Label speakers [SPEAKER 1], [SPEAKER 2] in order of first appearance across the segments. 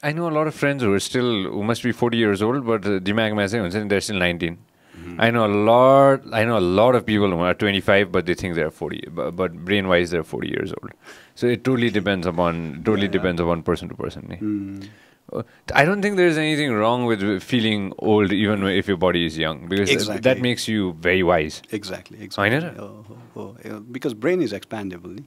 [SPEAKER 1] I know a lot of friends who must be 40 years old, but they're still 19. I know a lot of people who are 25, but they think they're 40. But brain-wise, they're 40 years old. So it totally depends upon person to person. I don't think there's anything wrong with feeling old, even if your body is young, because that makes you very wise.
[SPEAKER 2] Exactly. Because brain is expandable.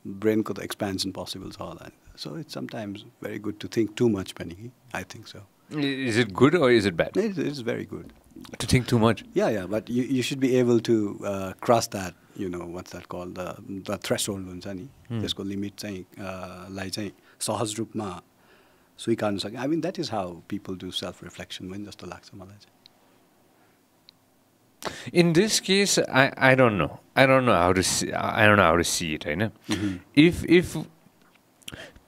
[SPEAKER 2] Brain को expansion possible छ होला. So it's sometimes very good to think too much पनि. I think so.
[SPEAKER 1] Is it good or is it bad?
[SPEAKER 2] It is very good.
[SPEAKER 1] To think too much?
[SPEAKER 2] Yeah, but you should be able to cross that, what's that called, the threshold हुन्छ नि. त्यसको limit चाहिँ लाई चाहिँ सहज रूपमा स्वीकार्न सक्ने. I mean, that is how people do self-reflection पनि जस्तो लाग्छ मलाई चाहिँ.
[SPEAKER 1] In this case, I don't know. I don't know how to see it, right? If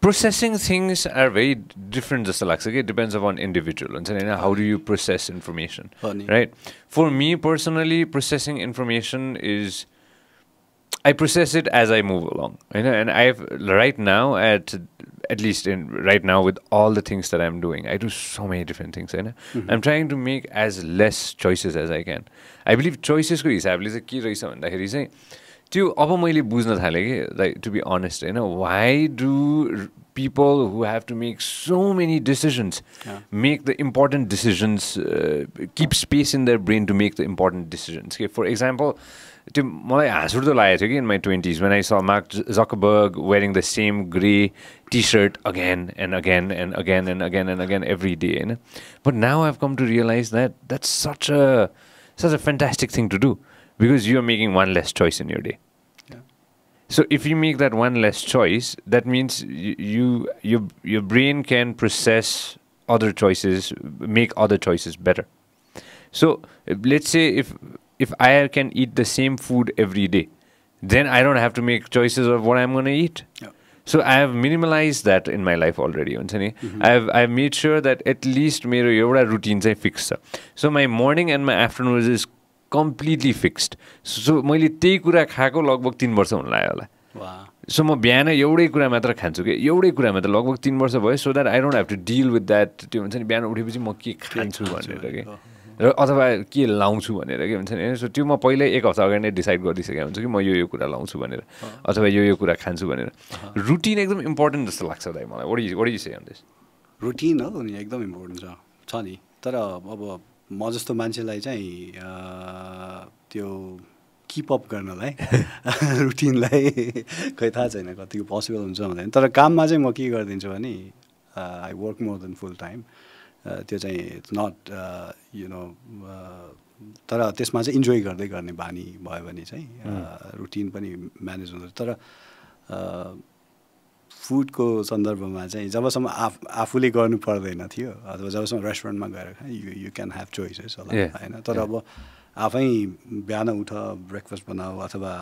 [SPEAKER 1] processing things are very different, just like it depends upon individual. And how do you process information, right? For me personally, processing information is I process it as I move along, and I've right now right now with all the things that I'm doing, I do so many different things. I'm trying to make as less choices as I can. I believe choices को हिसाबले चाहिँ के रहेछ भन्दाखेरि चाहिँ त्यो अब मैले बुझ्न थालेँ कि like to be honest, why do people who have to make so many decisions make the important decisions, keep space in their brain to make the important decisions. Okay? For example, त्यो मलाई हाँसउठ्दो लागेको थियो कि in my 20s when I saw Mark Zuckerberg wearing the same grey t-shirt again and again and again and again and again every day. But now I've come to realize that that's such a fantastic thing to do because you're making one less choice in your day. So if you make that one less choice, that means your brain can process other choices, make other choices better. So let's say if I can eat the same food every day, then I don't have to make choices of what I'm going to eat. So I have minimalized that in my life already. I've made sure that at least मेरो एउटा routine चाहिँ fixed छ. So my morning and my afternoon is completely fixed. So मैले त्यही कुरा खाएको लगभग 3 वर्ष हुन लाग्यो होला. So म बिहान एउटै कुरा मात्र खान्छु के एउटै कुरा मात्र लगभग 3 वर्ष भयो so that I don't have to deal with that. त्यो हुन्छ नि बिहान उठेपछि म के खान्छु भनेर के र अथवा के लाउँछु भनेर के हुन्छ नि. सो त्यो म पहिल्यै 1 हप्ता अगाडि नै डिसाइड गरिसकेको हुन्छु कि म यो कुरा लाउँछु भनेर अथवा यो कुरा खान्छु भनेर. रुटिन एकदम इम्पोर्टेन्ट जस्तो लाग्छ दाइ मलाई. what do you say on this?
[SPEAKER 2] Routine हो नि एकदम इम्पोर्टेन्ट छ नि. तर अब म जस्तो मान्छेलाई चाहिँ त्यो किप अप गर्नलाई रुटिनलाई खै थाहा छैन कतिको पोसिबल हुन्छ भन्दैन. तर काममा चाहिँ म के गरिदिन्छु भने I work more than full time. त्यो चाहिँ इट्स नट तर त्यसमा चाहिँ इन्जोय गर्दै गर्ने बानी भयो भने चाहिँ रुटिन पनि म्यानेज हुन्छ. तर फुडको सन्दर्भमा चाहिँ जबसम्म आफूले गर्नु पर्दैन थियो अथवा जबसम्म रेस्टुरेन्टमा गएर यु क्यान ह्याभ चोइसेस होला होइन. तर अब आफै बिहान उठ ब्रेकफास्ट बनाऊ अथवा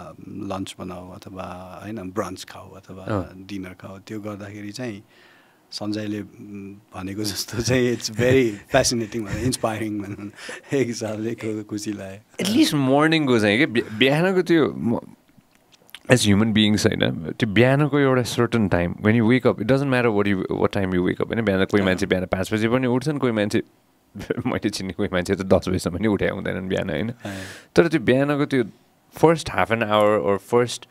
[SPEAKER 2] लन्च बनाऊ अथवा होइन ब्रन्च खाऊ अथवा डिनर खाऊ त्यो गर्दाखेरि चाहिँ सञ्जयले भनेको जस्तो चाहिँ इट्स भेरी फेसिनेटिङ इन्सपायरिङ भनौँ एक हिसाबले खुसी लाग्यो.
[SPEAKER 1] एटलिस्ट मर्निङको चाहिँ कि बिहानको त्यो एज ह्युमन बिइङ्स होइन त्यो बिहानको एउटा certain time when you wake up it doesn't matter what time you wake up होइन. बिहान कोही मान्छे बिहान 5 बजी पनि उठ्छन् कोही मान्छे मैले चिन्ने कोही मान्छे त 10 बजीसम्म पनि उठे हुँदैनन् बिहान होइन. तर त्यो बिहानको त्यो first half an hour or first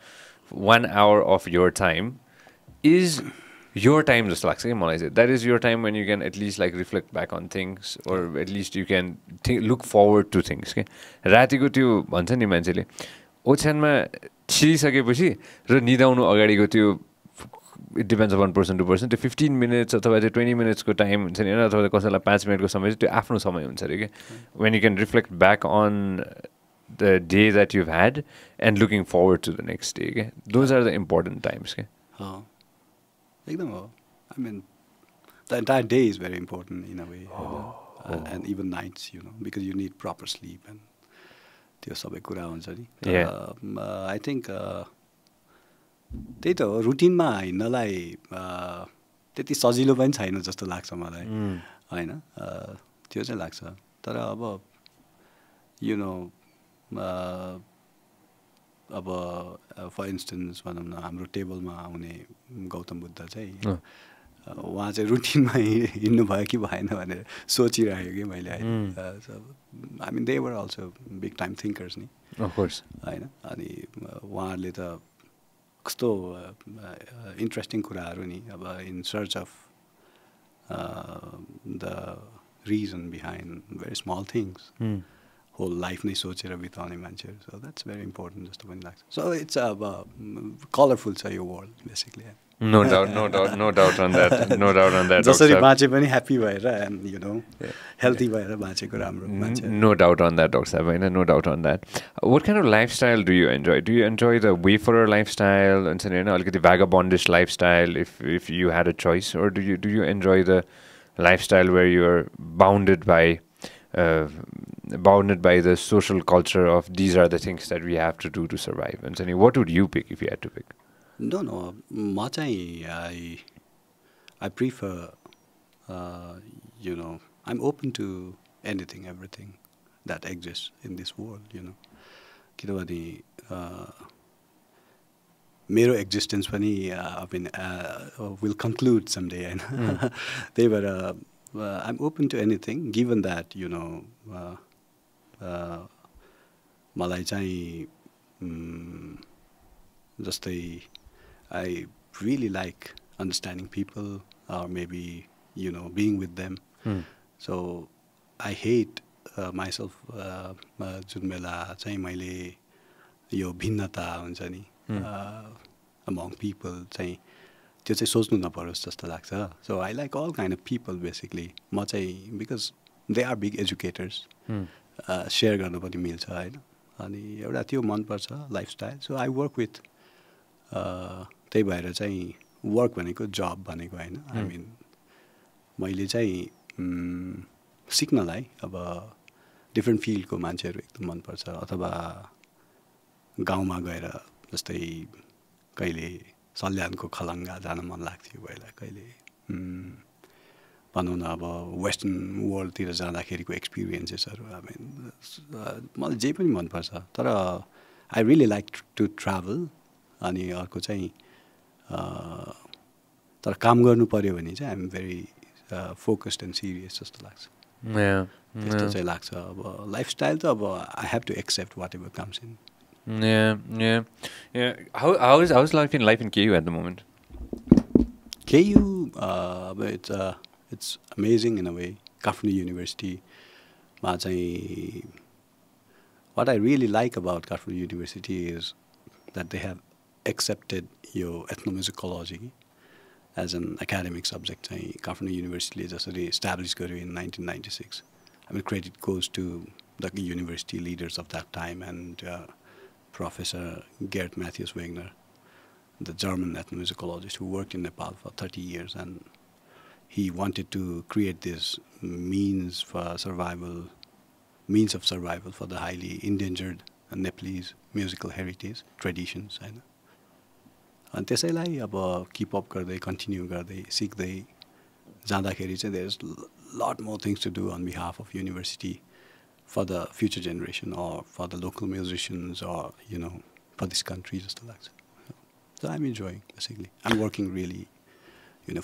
[SPEAKER 1] 1 hour of your time is your time जस्तो लाग्छ कि मलाई चाहिँ. That is your time when you can at least like reflect back on things or at least you can look forward to things के. रातिको त्यो भन्छ नि मान्छेले ओछ्यानमा छिरिसकेपछि र निदाउनु अगाडिको त्यो it depends upon person to person त्यो 15 minutes अथवा त्यो 20 minutes को टाइम हुन्छ नि अथवा कसैलाई 5 मिनटको समय चाहिँ त्यो आफ्नो समय हुन्छ अरे कि. When you can reflect back on the day that you've had and looking forward to the next day के. Those are the important times के.
[SPEAKER 2] एकदम हो. I mean the entire day is very important in a way and even nights because you need proper sleep and त्यो सबै कुरा हुन्छ नि. I think त्यही त हो रुटिनमा हिँड्नलाई त्यति सजिलो पनि छैन जस्तो लाग्छ मलाई होइन. त्यो चाहिँ लाग्छ. तर अब अब फर इन्स्टेन्स भनौँ न हाम्रो टेबलमा आउने गौतम बुद्ध चाहिँ उहाँ चाहिँ रुटिनमा हिँड्नु भयो कि भएन भनेर सोचिरहेको कि मैले I mean they were also big time thinkers नि होइन अनि उहाँहरूले त कस्तो इन्ट्रेस्टिङ कुराहरू नि अब in search of the reason behind very small things whole life नै सोचेर बिताउने मान्छेहरू सो द्याट्स भेरी इम्पोर्टेन्ट जस्तो पनि लाग्छ सो इट्स अब कलरफुल छ यो world basically
[SPEAKER 1] No doubt on that.
[SPEAKER 2] जसरी बाँचे पनि ह्याप्पी भएर एन्ड यु नो हेल्थी भएर बाँचेको राम्रो मान्छे
[SPEAKER 1] No doubt on that, Dr. Sahib, होइन no doubt on that. What kind of lifestyle do you enjoy? Do you enjoy the wayfarer lifestyle and होइन अलिकति vagabondish lifestyle if you had a choice, or do you enjoy the lifestyle where you are bounded by the social culture of these are the things that we have to do to survive? And what would you pick if you had to pick?
[SPEAKER 2] No, म चाहिँ I prefer you know I'm open to anything, everything that exists in this world, you know. किनभने मेरो existence पनि I mean will conclude someday होइन त्यही भएर I'm open to anything given that you know मलाई चाहिँ जस्तै I really like understanding people or maybe you know being with them so I hate myself जुन बेला चाहिँ मैले यो भिन्नता हुन्छ नि among people चाहिँ त्यो चाहिँ सोच्नु नपरोस् जस्तो लाग्छ so I like all kind of people basically म चाहिँ because they are big educators share गर्नु पनि मिल्छ होइन अनि एउटा त्यो मनपर्छ lifestyle so I work with त्यही भएर चाहिँ वर्क भनेको जब भनेको होइन आई मिन मैले चाहिँ सिक्नलाई अब डिफ्रेन्ट फिल्डको मान्छेहरू एकदम मनपर्छ अथवा गाउँमा गएर जस्तै कहिले सल्यानको खलङ्गा जान मन लाग्थ्यो पहिला कहिले भनौँ न अब वेस्टर्न वर्ल्डतिर जाँदाखेरिको एक्सपिरियन्सेसहरू आई मिन मलाई जे पनि मनपर्छ तर I really like to travel अनि अर्को चाहिँ तर काम गर्नु पर्यो भने चाहिँ I'm very focused and serious जस्तो लाग्छ त्यस्तो चाहिँ लाग्छ अब लाइफस्टाइल त अब I have to accept whatever comes in
[SPEAKER 1] How's life in KU at the moment?
[SPEAKER 2] KU it's amazing in a way. Kathmandu University ma चाहिँ what I really like about Kathmandu University is that they have accepted your ethnomusicology as an academic subject. Kathmandu University le jasari established garyo in 1996. I mean, credit goes to the university leaders of that time and Professor Gerd Mathias Wegner, the German ethnomusicologist who worked in Nepal for 30 years, and he wanted to create this means of survival for the highly endangered Nepalese musical heritage traditions. And त्यसैलाई अब keep up गर्दै continue गर्दै सिक्दै जाँदाखेरि चाहिँ there's lot more things to do on behalf of university for the future generation or for the local musicians or you know for this country जस्तो लाग्छ. So I'm enjoying basically. I'm working really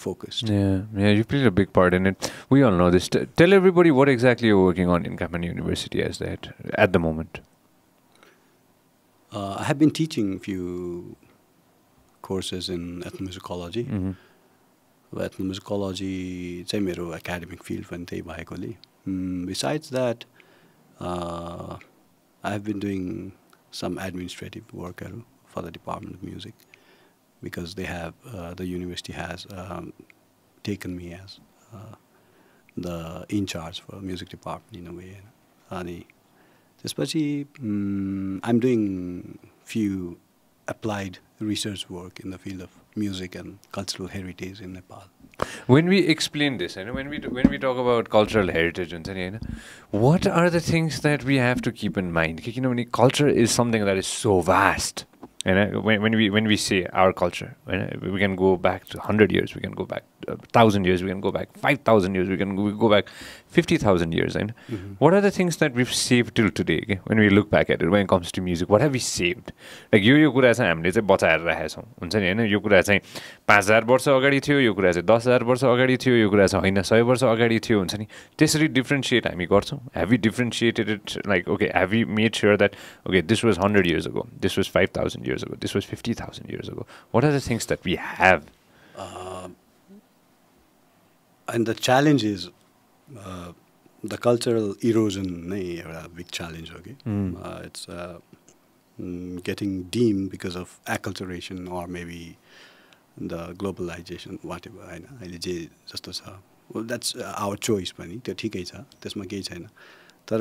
[SPEAKER 2] focused.
[SPEAKER 1] Yeah, you played a big part in it. We all know this. Tell everybody what exactly you're working on in Kathmandu University as that at the moment.
[SPEAKER 2] I have been teaching a few courses in ethnomusicology. Ethnomusicology चाहिँ मेरो academic field पनि त्यही भएकोले. Besides that, I have been doing some administrative work for the Department of Music because they have the university has taken me as the in charge for music department in a way. अनि त्यसपछि I'm doing few applied research work in the field of music and cultural heritage in Nepal.
[SPEAKER 1] When we explain this, when we talk about cultural heritage, what are the things that we have to keep in mind? Culture is something that is so vast. And when we say our culture, we can go back to 100 years, we can go back 1,000 years, we can go back 5,000 years, we can go back 50,000 years. And what are the things that we've saved till today? Okay? When we look back at it, when it comes to music, what have we saved? Like यो कुरा चाहिँ हामीले चाहिँ बचाएर राखेका छौँ हुन्छ नि होइन. यो कुरा चाहिँ 5,000 वर्ष अगाडि थियो, यो कुरा चाहिँ 10,000 वर्ष अगाडि थियो, यो कुरा चाहिँ होइन 100 वर्ष अगाडि थियो हुन्छ नि. त्यसरी डिफ्रेन्सिएट हामी गर्छौँ. Have we differentiated it like, okay, have we made sure that, okay, this was 100 years ago, this was 5,000 years ago, this was 50,000 years ago? What are the things that we have?
[SPEAKER 2] And the challenge is the cultural erosion, a big challenge. Okay, it's getting deemed because of acculturation or maybe the globalization, whatever. Well, that's our choice. Pani, त्यो ठिकै छ, त्यसमा केही छैन. तर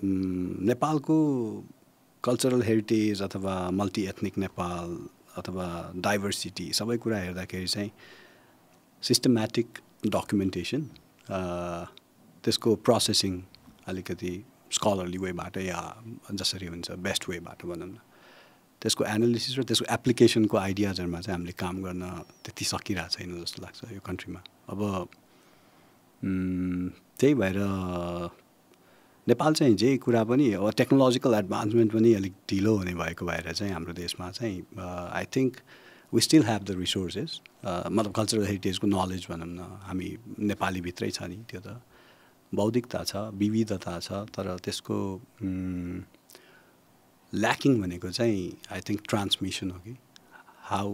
[SPEAKER 2] नेपालको cultural heritage अथवा multi ethnic Nepal अथवा डाइभर्सिटी सबै कुरा हेर्दाखेरि चाहिँ सिस्टमेटिक डकुमेन्टेसन, त्यसको प्रोसेसिङ अलिकति स्कलरली वेबाट या जसरी हुन्छ बेस्ट वेबाट भनौँ न, त्यसको एनालिसिस र त्यसको एप्लिकेसनको आइडियाजहरूमा चाहिँ हामीले काम गर्न त्यति सकिरहेको छैन जस्तो लाग्छ यो कन्ट्रीमा. अब त्यही भएर नेपाल चाहिँ जे कुरा पनि अब टेक्नोलोजिकल एडभान्समेन्ट पनि अलिक ढिलो हुने भएको भएर चाहिँ हाम्रो देशमा चाहिँ I think we still have the resources, मतलब कल्चरल हेरिटेजको नलेज भनौँ न, हामी नेपालीभित्रै छ नि, त्यो त बौद्धिकता छ, विविधता छ, तर त्यसको ल्याकिङ भनेको चाहिँ आई थिङ्क ट्रान्समिसन हो कि हाउ,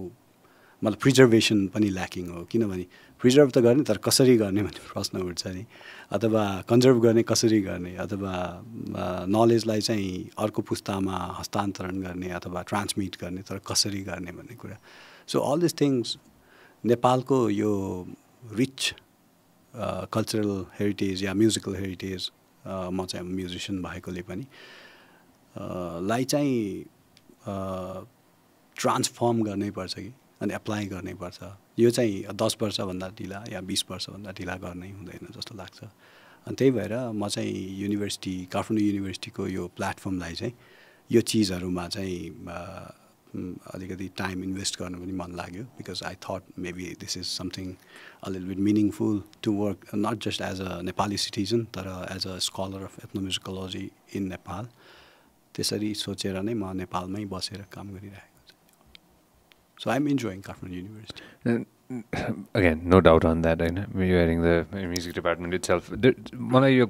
[SPEAKER 2] मतलब प्रिजर्भेसन पनि ल्याकिङ हो. किनभने प्रिजर्भ त गर्ने तर कसरी गर्ने भन्ने प्रश्न उठ्छ नि, अथवा कन्जर्भ गर्ने कसरी गर्ने, अथवा नलेजलाई चाहिँ अर्को पुस्तामा हस्तान्तरण गर्ने अथवा ट्रान्समिट गर्ने तर कसरी गर्ने भन्ने कुरा. सो अल दिस थिङ्स नेपालको यो रिच कल्चरल हेरिटेज या म्युजिकल हेरिटेज, म चाहिँ म्युजिसियन भएकोले पनि लाई चाहिँ ट्रान्सफर्म गर्नैपर्छ कि अनि एप्लाई गर्नैपर्छ. यो चाहिँ 10 वर्षभन्दा ढिला या 20 वर्षभन्दा ढिला गर्नै हुँदैन जस्तो लाग्छ. अनि त्यही भएर म चाहिँ युनिभर्सिटी, काठमाडौँ युनिभर्सिटीको यो प्लेटफर्मलाई चाहिँ यो चिजहरूमा चाहिँ अलिकति टाइम इन्भेस्ट गर्नु पनि मन लाग्यो. Because I thought maybe this is something a little bit meaningful to work not just as a Nepali citizen तर as a scholar of ethnomusicology in Nepal. त्यसरी सोचेर नै म नेपालमै बसेर काम गरिरहेको. So I'm enjoying Kathmandu University.
[SPEAKER 1] Again, no doubt on that. You're hearing the music department itself. मलाई यो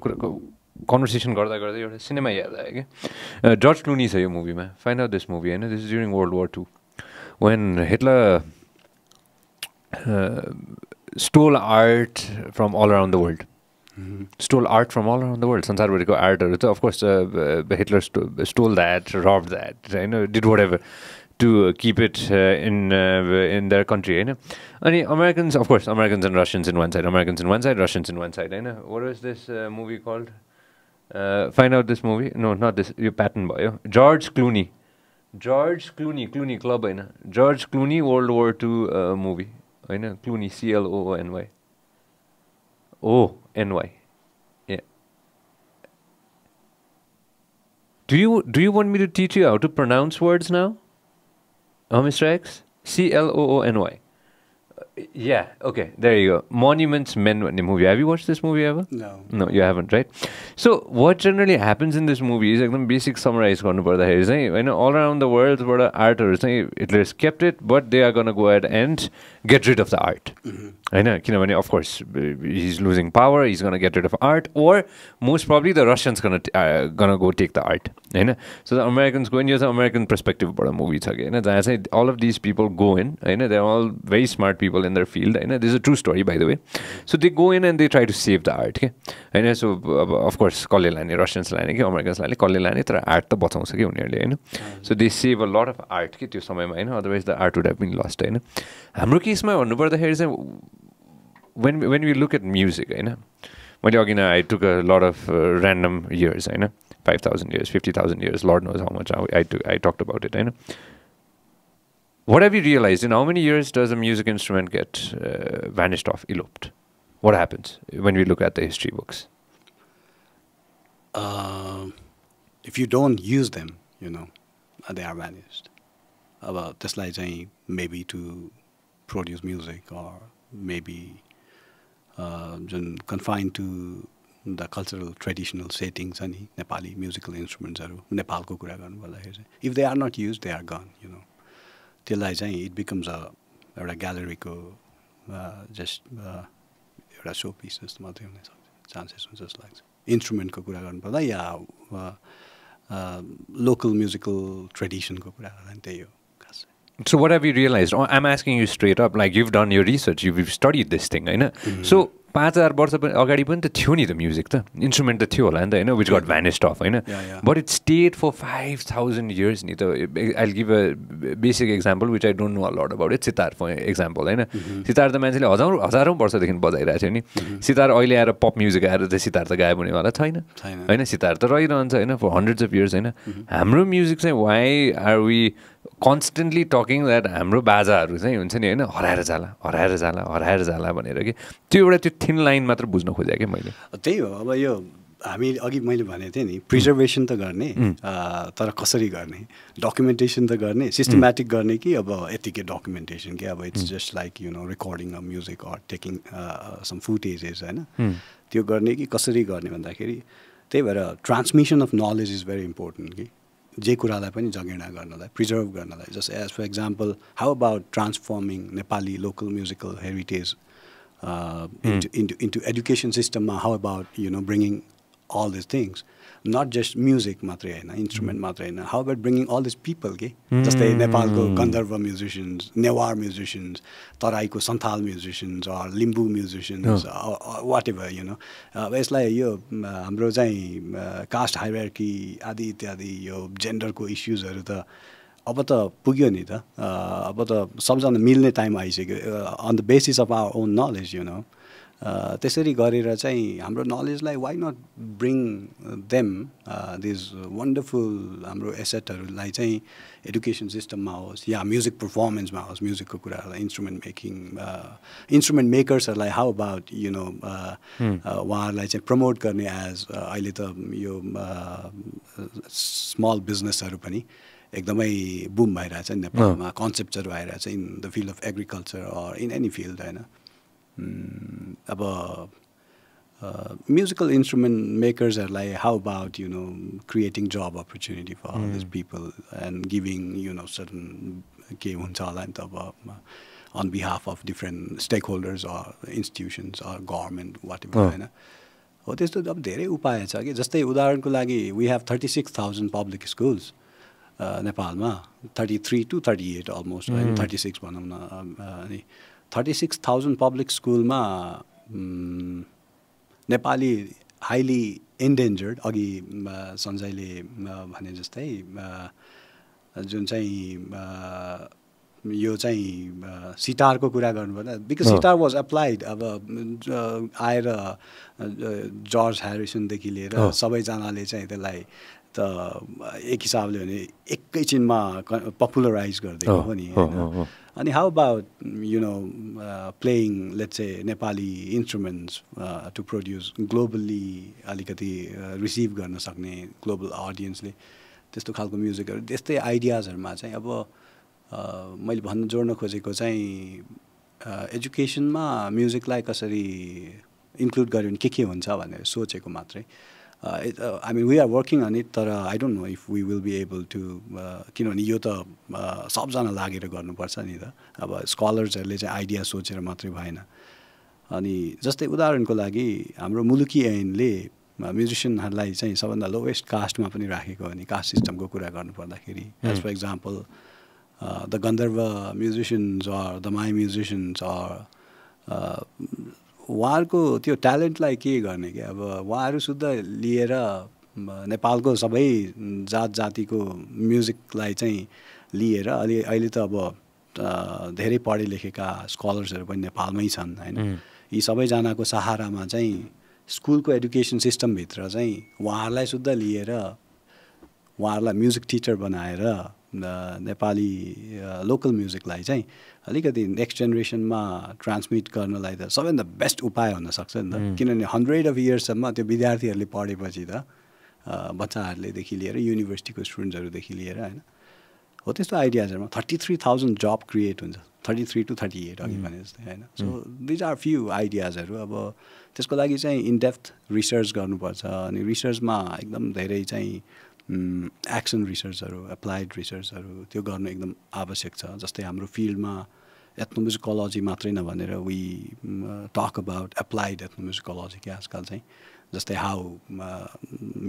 [SPEAKER 1] conversation गर्दा गर्दै एउटा सिनेमा याद आयो कि जर्ज क्लुनी छ यो मुभीमा. Find out this movie, होइन? This is during World War II when Hitler stole art from all around the world. Stole art from all around the world. संसारभरिको आर्टहरू त of course Hitler stole that, robbed that, होइन, did whatever to keep it in their country, होइन. अनि Americans, of course, Americans and Russians in one side, Americans in one side, Russians in one side, होइन. What was this movie called? Find out this movie. No, not this. यो pattern भयो. George Clooney Club, होइन. George Clooney World War II movie, होइन. Clooney, CLOONY. ONY. Yeah. Do you want me to teach you how to pronounce words now? Mr. X? CLOONY. Yeah, okay, there you go. Monuments Men movie. Have you watched this movie ever?
[SPEAKER 2] No.
[SPEAKER 1] No, you haven't, right? So what generally happens in this movie is एकदम basic summarize गर्नुपर्दाखेरि चाहिँ होइन, all around the world बाट आर्टहरू चाहिँ Hitler's kept it, but they are going to go ahead and get rid of the art. होइन, किनभने of course he's losing power, he's going to get rid of art, or most probably the Russians gonna go take the art. होइन. So the Americans go in, यो चाहिँ American perspective बाट movie छ कि होइन, जहाँ चाहिँ all of these people go in, होइन, they're all very smart people in their field, होइन. This is a true story, by the way. So they go in and they try to save the art, okay? होइन. So of course कसले लाने, Russians लाने कि Americans लाने, कसले लाने, तर art त बचाउँछ कि उनीहरूले, होइन. So they save a lot of art कि त्यो समयमा, होइन, otherwise the art would have been lost, होइन. हाम्रो केसमा भन्नुपर्दाखेरि चाहिँ when we look at music, होइन, मैले अघि I took a lot of random years, होइन, 5,000 years, 50,000 years, Lord knows how much I talked about it, होइन. What have you realized? In how many years does a music instrument get vanished off, eloped? What happens when we look at the history books?
[SPEAKER 2] If you don't use them, you know, they are vanished. अब त्यसलाई चाहिँ maybe to produce music or maybe जुन confine to the cultural traditional setting छ नि Nepali musical इन्स्ट्रुमेन्ट्सहरू नेपालको कुरा गर्नुपर्दाखेरि चाहिँ if they are not use they are gonna you know त्यसलाई चाहिँ इट बिकम्स एउटा ग्यालेरीको जस्ट एउटा सो पिस जस्तो मात्रै हुन सक्छ चान्सेस हुन्छ जस्तो लाग्छ इन्स्ट्रुमेन्टको कुरा गर्नुपर्दा या लोकल म्युजिकल ट्रेडिसनको कुरा गर्दा नि त्यही हो खास.
[SPEAKER 1] So what have you realized? I'm asking you straight up, like you've done your research, you've studied this thing, होइन? So 5,000 वर्ष अगाडि पनि त थियो नि त म्युजिक त इन्स्ट्रुमेन्ट त थियो होला नि त होइन विच गट भ्यानिस्ड अफ होइन but it stayed for 5,000 years नि त I give a basic example which I don't know a lot about it sitar for example होइन सितार त मान्छेले हजारौँ वर्षदेखि बजाइरहेको थियो नि सितार अहिले आएर पप म्युजिक आएर चाहिँ सितार त गायब हुनेवाला छैन होइन सितार त रहिरहन्छ होइन फर हन्ड्रेड्स अफ इयर्स होइन हाम्रो म्युजिक चाहिँ why are we constantly talking that हाम्रो बाजाहरू चाहिँ हुन्छ नि होइन हराएर जाला भनेर कि त्यो एउटा त्यो थिन लाइन मात्र बुझ्न खोजेँ कि मैले
[SPEAKER 2] त्यही हो अब यो हामी अघि मैले भनेको थिएँ नि प्रिजर्भेसन त गर्ने तर कसरी गर्ने डकुमेन्टेसन त गर्ने सिस्टमेटिक गर्ने कि अब यतिकै डकुमेन्टेसन कि अब it's just like you know recording a music or taking some footages होइन त्यो गर्ने कि कसरी गर्ने भन्दाखेरि त्यही भएर transmission of knowledge is very important कि जे कुरालाई पनि जगेर्ना गर्नलाई प्रिजर्भ गर्नलाई just as for example how about transforming Nepali local musical heritage into education system how about you know bringing all these things not just music matre haina instrument matre haina how about bringing all these people ke jastै नेपालको गन्धर्व musicians Newar musicians तराईको Santhal musicians or Limbu musicians or whatever you know यसलाई यो हाम्रो चाहिँ caste hierarchy आदि इत्यादि यो जेन्डरको इस्युजहरू त अब त पुग्यो नि त अब त सबजना मिल्ने टाइम आइसक्यो on the basis of our own knowledge you know त्यसरी गरेर चाहिँ हाम्रो नलेजलाई why not bring them these wonderful हाम्रो एसेटहरूलाई चाहिँ एडुकेसन सिस्टममा होस् या म्युजिक पर्फर्मेन्समा होस् म्युजिकको कुराहरूलाई इन्स्ट्रुमेन्ट मेकिङ इन्स्ट्रुमेन्ट मेकर्सहरूलाई हाउ अबाउट यु नो उहाँहरूलाई चाहिँ प्रमोट गर्ने एज अहिले त यो स्मल बिजनेसहरू पनि एकदमै बुम भइरहेछ नेपालमा कन्सेप्टहरू आइरहेछ in the field of agriculture or in any field होइन अब म्युजिकल इन्स्ट्रुमेन्ट मेकर्सहरूलाई how about you know creating job opportunity for this people and giving you know certain के हुन्छ होला नि त अब on behalf of different stakeholders or institutions or government whatever होइन हो त्यस्तो अब धेरै उपाय छ कि जस्तै उदाहरणको लागि वी हेभ 36,000 पब्लिक स्कुल्स नेपालमा 33 to 38 अलमोस्ट होइन 36 भनौँ न अनि 36,000 पब्लिक स्कुलमा नेपाली हाइली इन्डेन्जर्ड अघि सञ्जयले भने जस्तै जुन चाहिँ यो चाहिँ सितारको कुरा गर्नुपर्दा बिकज सितार वाज एप्लाइड अब आएर जर्ज ह्यारिसनदेखि लिएर सबैजनाले चाहिँ त्यसलाई त एक हिसाबले भने एकैछिनमा पपुलराइज गरिदिएको पनि होइन अनि how about you know playing let's say Nepali instruments to produce globally अलिकति रिसिभ गर्न सक्ने ग्लोबल अडियन्सले त्यस्तो खालको म्युजिकहरू त्यस्तै आइडियाजहरूमा चाहिँ अब मैले भन्न जोड्न खोजेको चाहिँ एजुकेसनमा म्युजिकलाई कसरी इन्क्लुड गर्यो भने के हुन्छ भनेर सोचेको मात्रै I mean, we are working on it, तर I don't know if we will be able to किनभने यो त सबजना लागेर गर्नुपर्छ नि त अब स्कलर्सहरूले चाहिँ आइडिया सोचेर मात्रै भएन अनि जस्तै उदाहरणको लागि हाम्रो मुलुकी ऐनले म्युजिसियनहरूलाई चाहिँ सबभन्दा लोवेस्ट कास्टमा पनि राखेको हो नि कास्ट सिस्टमको कुरा गर्नुपर्दाखेरि as for example the Gandharva musicians or the माई म्युजिसियन्स अर उहाँहरूको त्यो ट्यालेन्टलाई के गर्ने कि अब उहाँहरू शुद्ध लिएर नेपालको सबै जात जातिको म्युजिकलाई चाहिँ लिएर अहिले त अब धेरै पढे लेखेका स्कलर्सहरू पनि नेपालमै छन् होइन यी सबैजनाको सहारामा चाहिँ स्कुलको एडुकेसन सिस्टमभित्र चाहिँ उहाँहरूलाई शुद्ध लिएर उहाँहरूलाई म्युजिक टिचर बनाएर नेपाली लोकल म्युजिकलाई चाहिँ अलिकति नेक्स्ट जेनेरेसनमा ट्रान्समिट गर्नलाई त सबैभन्दा बेस्ट उपाय हुनसक्छ नि त किनभने 100 इयर्ससम्म त्यो विद्यार्थीहरूले पढेपछि त बच्चाहरूलेदेखि लिएर युनिभर्सिटीको स्टुडेन्ट्सहरूदेखि लिएर होइन हो त्यस्तो आइडियाजहरूमा 33,000 जब क्रिएट हुन्छ 33 to 38 अघि भने जस्तै होइन सो दिज आर फ्यु आइडियाजहरू अब त्यसको लागि चाहिँ इनडेप्थ रिसर्च गर्नुपर्छ अनि रिसर्चमा एकदम धेरै चाहिँ एक्सन रिसर्चहरू एप्लाइड रिसर्चहरू त्यो गर्नु एकदम आवश्यक छ जस्तै हाम्रो फिल्डमा एथ्नोम्युजिकोलोजी मात्रै नभनेर वी टक अबाउट एप्लाइड एथ्नोम्युजिकोलोजी कि आजकल चाहिँ जस्तै हाउ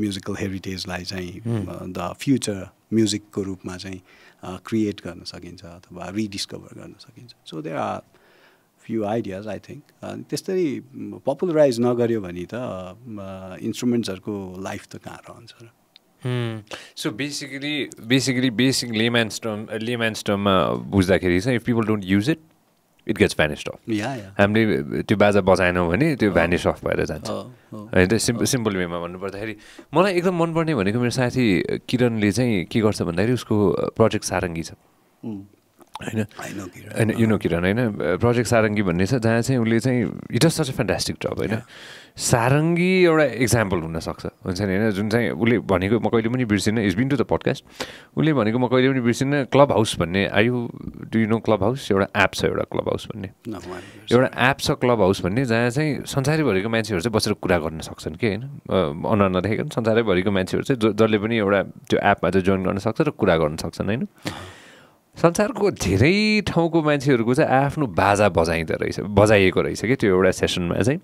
[SPEAKER 2] म्युजिकल हेरिटेजलाई चाहिँ द फ्युचर म्युजिकको रूपमा चाहिँ क्रिएट गर्न सकिन्छ अथवा रिडिस्कभर गर्न सकिन्छ so there are few ideas I think त्यस्तै पपुलराइज नगर्यो भने त इन्स्ट्रुमेन्ट्सहरूको लाइफ त कहाँ रहन्छ र
[SPEAKER 1] So basically basic layman's term बुझ्दाखेरि चाहिँ if people don't use it, it gets vanished off. हामीले त्यो बाजा बजाएनौँ भने त्यो भ्यानिस अफ भएर जान्छ होइन सिम्पल वेमा भन्नुपर्दाखेरि मलाई एकदम मनपर्ने भनेको मेरो साथी किरणले चाहिँ के गर्छ भन्दाखेरि उसको प्रोजेक्ट सारङ्गी छ होइन यु नो किरण होइन प्रोजेक्ट सारङ्गी भन्ने छ जहाँ चाहिँ उसले चाहिँ it is such a fantastic job होइन सारङ्गी एउटा इक्जाम्पल हुनसक्छ हुन्छ नि होइन जुन चाहिँ उसले भनेको म कहिले पनि बिर्सिनँ is been to the podcast उसले भनेको म कहिले पनि बिर्सिनँ क्लब हाउस भन्ने do you know Clubhouse एउटा एप छ एउटा क्लब हाउस भन्ने एउटा एप छ क्लब हाउस भन्ने जहाँ चाहिँ संसारैभरिको मान्छेहरू चाहिँ बसेर कुरा गर्न सक्छन् कि होइन अनुहार नदेखेको संसारैभरिको मान्छेहरू चाहिँ जसले पनि एउटा त्यो एपमा चाहिँ जोइन गर्न सक्छ र कुरा गर्न सक्छन् होइन संसारको धेरै ठाउँको मान्छेहरूको चाहिँ आफ्नो बाजा बजाइएको रहेछ कि त्यो एउटा सेसनमा चाहिँ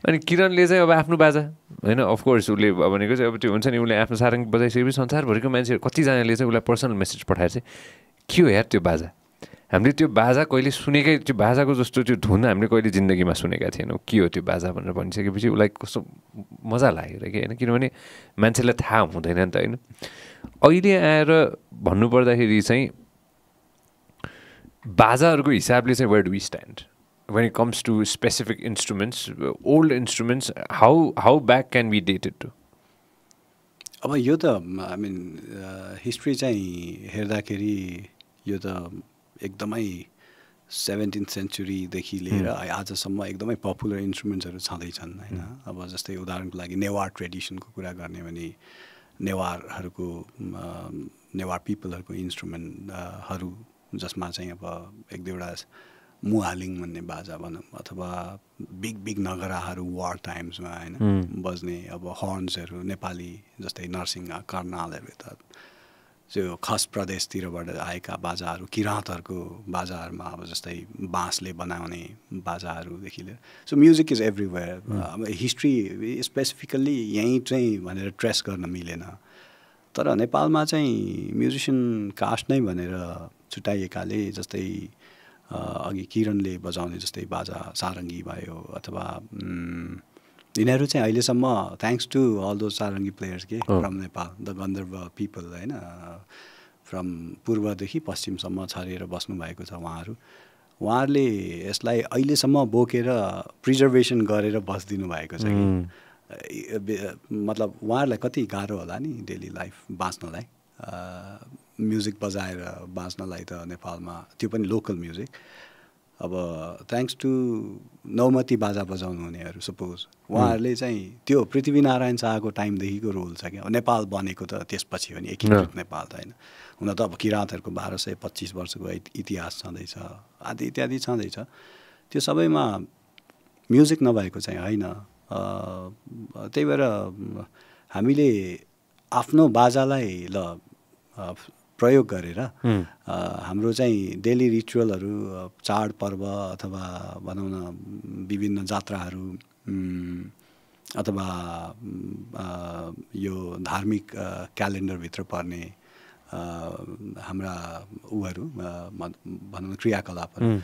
[SPEAKER 1] अनि किरणले चाहिँ अब आफ्नो बाजा होइन अफकोर्स उसले भनेको चाहिँ अब त्यो हुन्छ नि उसले आफ्नो सारङ्गी बजाइसकेपछि संसारभरिको मान्छेहरू कतिजनाले चाहिँ उसलाई पर्सनल मेसेज पठाएर चाहिँ के हो यार त्यो बाजा हामीले त्यो बाजा कहिले सुनेकै त्यो बाजाको जस्तो त्यो धुन हामीले कहिले जिन्दगीमा सुनेका थिएनौँ के हो त्यो बाजा भनेर भनिसकेपछि उसलाई कस्तो मजा लाग्यो कि होइन किनभने मान्छेलाई थाहा हुँदैन नि त होइन अहिले आएर भन्नुपर्दाखेरि चाहिँ बाजाहरूको हिसाबले चाहिँ where do we stand when it comes to specific instruments, old instruments, how back can we date it to?
[SPEAKER 2] अब यो त आई मिन हिस्ट्री चाहिँ हेर्दाखेरि यो त एकदमै 17th सेन्चुरीदेखि लिएर आजसम्म एकदमै पपुलर इन्स्ट्रुमेन्ट्सहरू छँदैछन् होइन अब जस्तै उदाहरणको लागि नेवार ट्रेडिसनको कुरा गर्ने भने नेवारहरूको नेवार पिपलहरूको इन्स्ट्रुमेन्टहरू जसमा चाहिँ अब एक दुईवटा मुहालिङ भन्ने बाजा भनौँ अथवा बिग नगराहरू वार टाइम्समा होइन बज्ने अब हर्न्सहरू नेपाली जस्तै नरसिंह कर्नालहरू यता त्यो खस प्रदेशतिरबाट आएका बाजाहरू किराँतहरूको बाजाहरूमा अब जस्तै बाँसले बनाउने बाजाहरूदेखि लिएर सो म्युजिक इज एभ्रिवेयर अब हिस्ट्री स्पेसिफिकल्ली यहीँ चाहिँ भनेर ट्रेस गर्न मिलेन तर नेपालमा चाहिँ म्युजिसियन कास्ट नै भनेर छुट्याइएकाले जस्तै अघि किरणले बजाउने जस्तै बाजा सारङ्गी भयो अथवा यिनीहरू चाहिँ अहिलेसम्म thanks to all those sarangi players के from Nepal the Gandharva people होइन फ्रम पूर्वदेखि पश्चिमसम्म छरेर बस्नुभएको छ उहाँहरूले यसलाई अहिलेसम्म बोकेर प्रिजर्भेसन गरेर बसिदिनु भएको छ कि मतलब उहाँहरूलाई कति गाह्रो होला नि डेली लाइफ बाँच्नलाई म्युजिक बजाएर बाँच्नलाई त नेपालमा त्यो पनि लोकल म्युजिक अब थ्याङ्क्स टु नौमती बाजा बजाउनु हुनेहरू सपोज उहाँहरूले चाहिँ त्यो पृथ्वीनारायण शाहको टाइमदेखिको रोल छ क्या नेपाल बनेको त त्यसपछि हो नि एकीकृत नेपाल त होइन हुन त अब किराँतहरूको 1225 वर्षको इतिहास छँदैछ आदि इत्यादि छँदैछ त्यो सबैमा म्युजिक नभएको चाहिँ होइन त्यही भएर हामीले आफ्नो बाजालाई प्रयोग गरेर हाम्रो चाहिँ डेली रिचुअलहरू चाडपर्व अथवा भनौँ न विभिन्न जात्राहरू अथवा यो धार्मिक क्यालेन्डरभित्र पर्ने हाम्रा उहरू भनौँ न क्रियाकलापहरू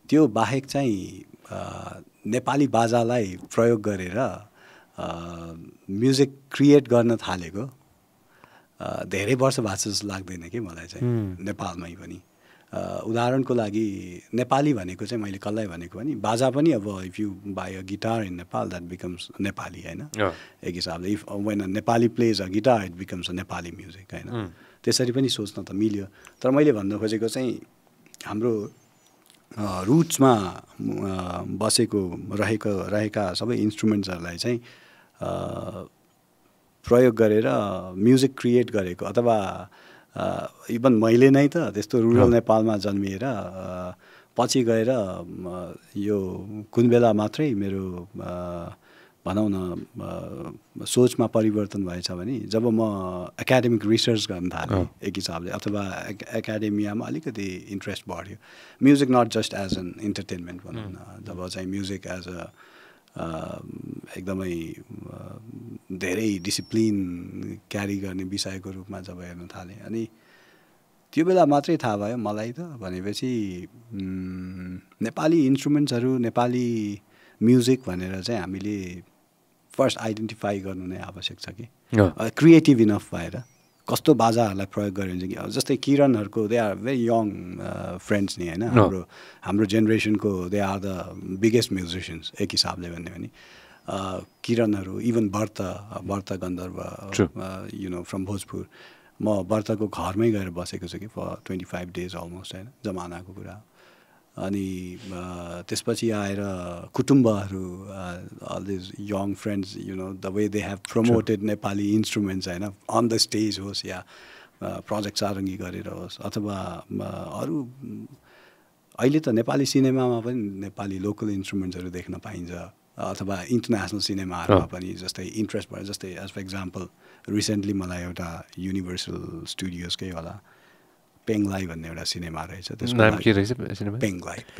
[SPEAKER 2] त्यो बाहेक चाहिँ नेपाली बाजालाई प्रयोग गरेर म्युजिक क्रिएट गर्न थालेको धेरै वर्ष भएको जस्तो लाग्दैन कि मलाई चाहिँ नेपालमै पनि उदाहरणको लागि नेपाली भनेको चाहिँ मैले कसलाई भनेको भने बाजा पनि अब if you buy a guitar in Nepal that becomes Nepali होइन एक हिसाबले if when Nepali plays a guitar it becomes a Nepali music होइन त्यसरी पनि सोच्न त मिल्यो तर मैले भन्न खोजेको चाहिँ हाम्रो रुट्समा बसेको रहेका सबै इन्स्ट्रुमेन्ट्सहरूलाई चाहिँ प्रयोग गरेर म्युजिक क्रिएट गरेको अथवा इभन मैले नै त त्यस्तो रुरल नेपालमा जन्मिएर पछि गएर यो कुन बेला मात्रै मेरो भनौँ न सोचमा परिवर्तन भएछ भने जब म एकाडेमिक रिसर्च गर्न थालेँ एक हिसाबले अथवा एकाडेमियामा अलिकति इन्ट्रेस्ट बढ्यो music not just as an entertainment भनौँ न जब चाहिँ म्युजिक एज अ एकदमै धेरै डिसिप्लिन क्यारी गर्ने विषयको रूपमा जब हेर्न थालेँ अनि त्यो बेला मात्रै थाहा भयो मलाई त भनेपछि नेपाली इन्स्ट्रुमेन्ट्सहरू नेपाली म्युजिक भनेर चाहिँ हामीले फर्स्ट आइडेन्टिफाई गर्नु नै आवश्यक छ कि क्रिएटिभ इनफ भएर कस्तो बाजाहरूलाई प्रयोग गर्यो भने कि जस्तै किरणहरूको they are very young friends नि होइन हाम्रो जेनेरेसनको they are the biggest musicians एक हिसाबले भन्यो भने किरणहरू even Brata Gandharva you know from Bhojpur म व्रतको घरमै गएर बसेको छु कि फर 25 days अलमोस्ट होइन जमानाको कुरा अनि त्यसपछि आएर कुटुम्बहरू all these young friends you know the way they have promoted Nepali instruments होइन अन द स्टेज होस् या प्रोजेक्ट सारङ्गी गरेर होस् अथवा अरू अहिले त नेपाली सिनेमामा पनि नेपाली लोकल इन्स्ट्रुमेन्ट्सहरू देख्न पाइन्छ अथवा इन्टरनेसनल सिनेमाहरूमा पनि जस्तै इन्ट्रेस्ट भयो जस्तै एज फर इक्जाम्पल रिसेन्टली मलाई एउटा युनिभर्सल स्टुडियोजकै होला पेङलाई भन्ने एउटा सिनेमा रहेछ त्यसको
[SPEAKER 1] नाम के रहेछ सिनेमा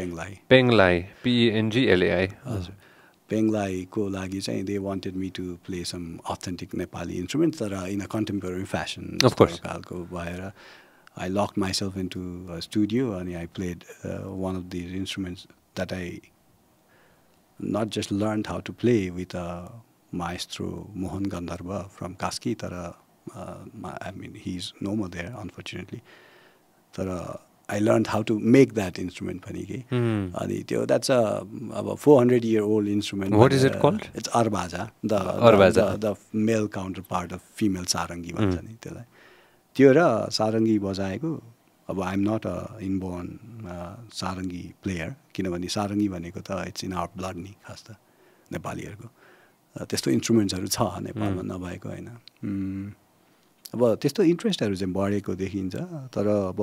[SPEAKER 1] पेङलाई PENGLAI
[SPEAKER 2] हजुर पेङलाईको लागि चाहिँ they wanted me to play some authentic Nepali instrument तर इन अ कन्टेम्पोरेरी फ्यासन खालको भएर I lock myself in to studio अनि I played one of these instruments that I not just learned how to play with maestro Mohan Gandharva from Kaski tara I mean he's no more there unfortunately tara I learned how to make that instrument pani ke ani tyo that's a about 400-year-old instrument.
[SPEAKER 1] What is it called?
[SPEAKER 2] It's arbaja the male counterpart of female sarangi bhन्छ नि त्यसलाई त्यो र सारङ्गी बजाएको अब I am not a inborn sarangi player किनभने सारङ्गी भनेको त इट्स इन आवर ब्लड नि खास त नेपालीहरूको त्यस्तो इन्स्ट्रुमेन्ट्सहरू छ नेपालमा नभएको होइन अब त्यस्तो इन्ट्रेस्टहरू चाहिँ बढेको देखिन्छ तर अब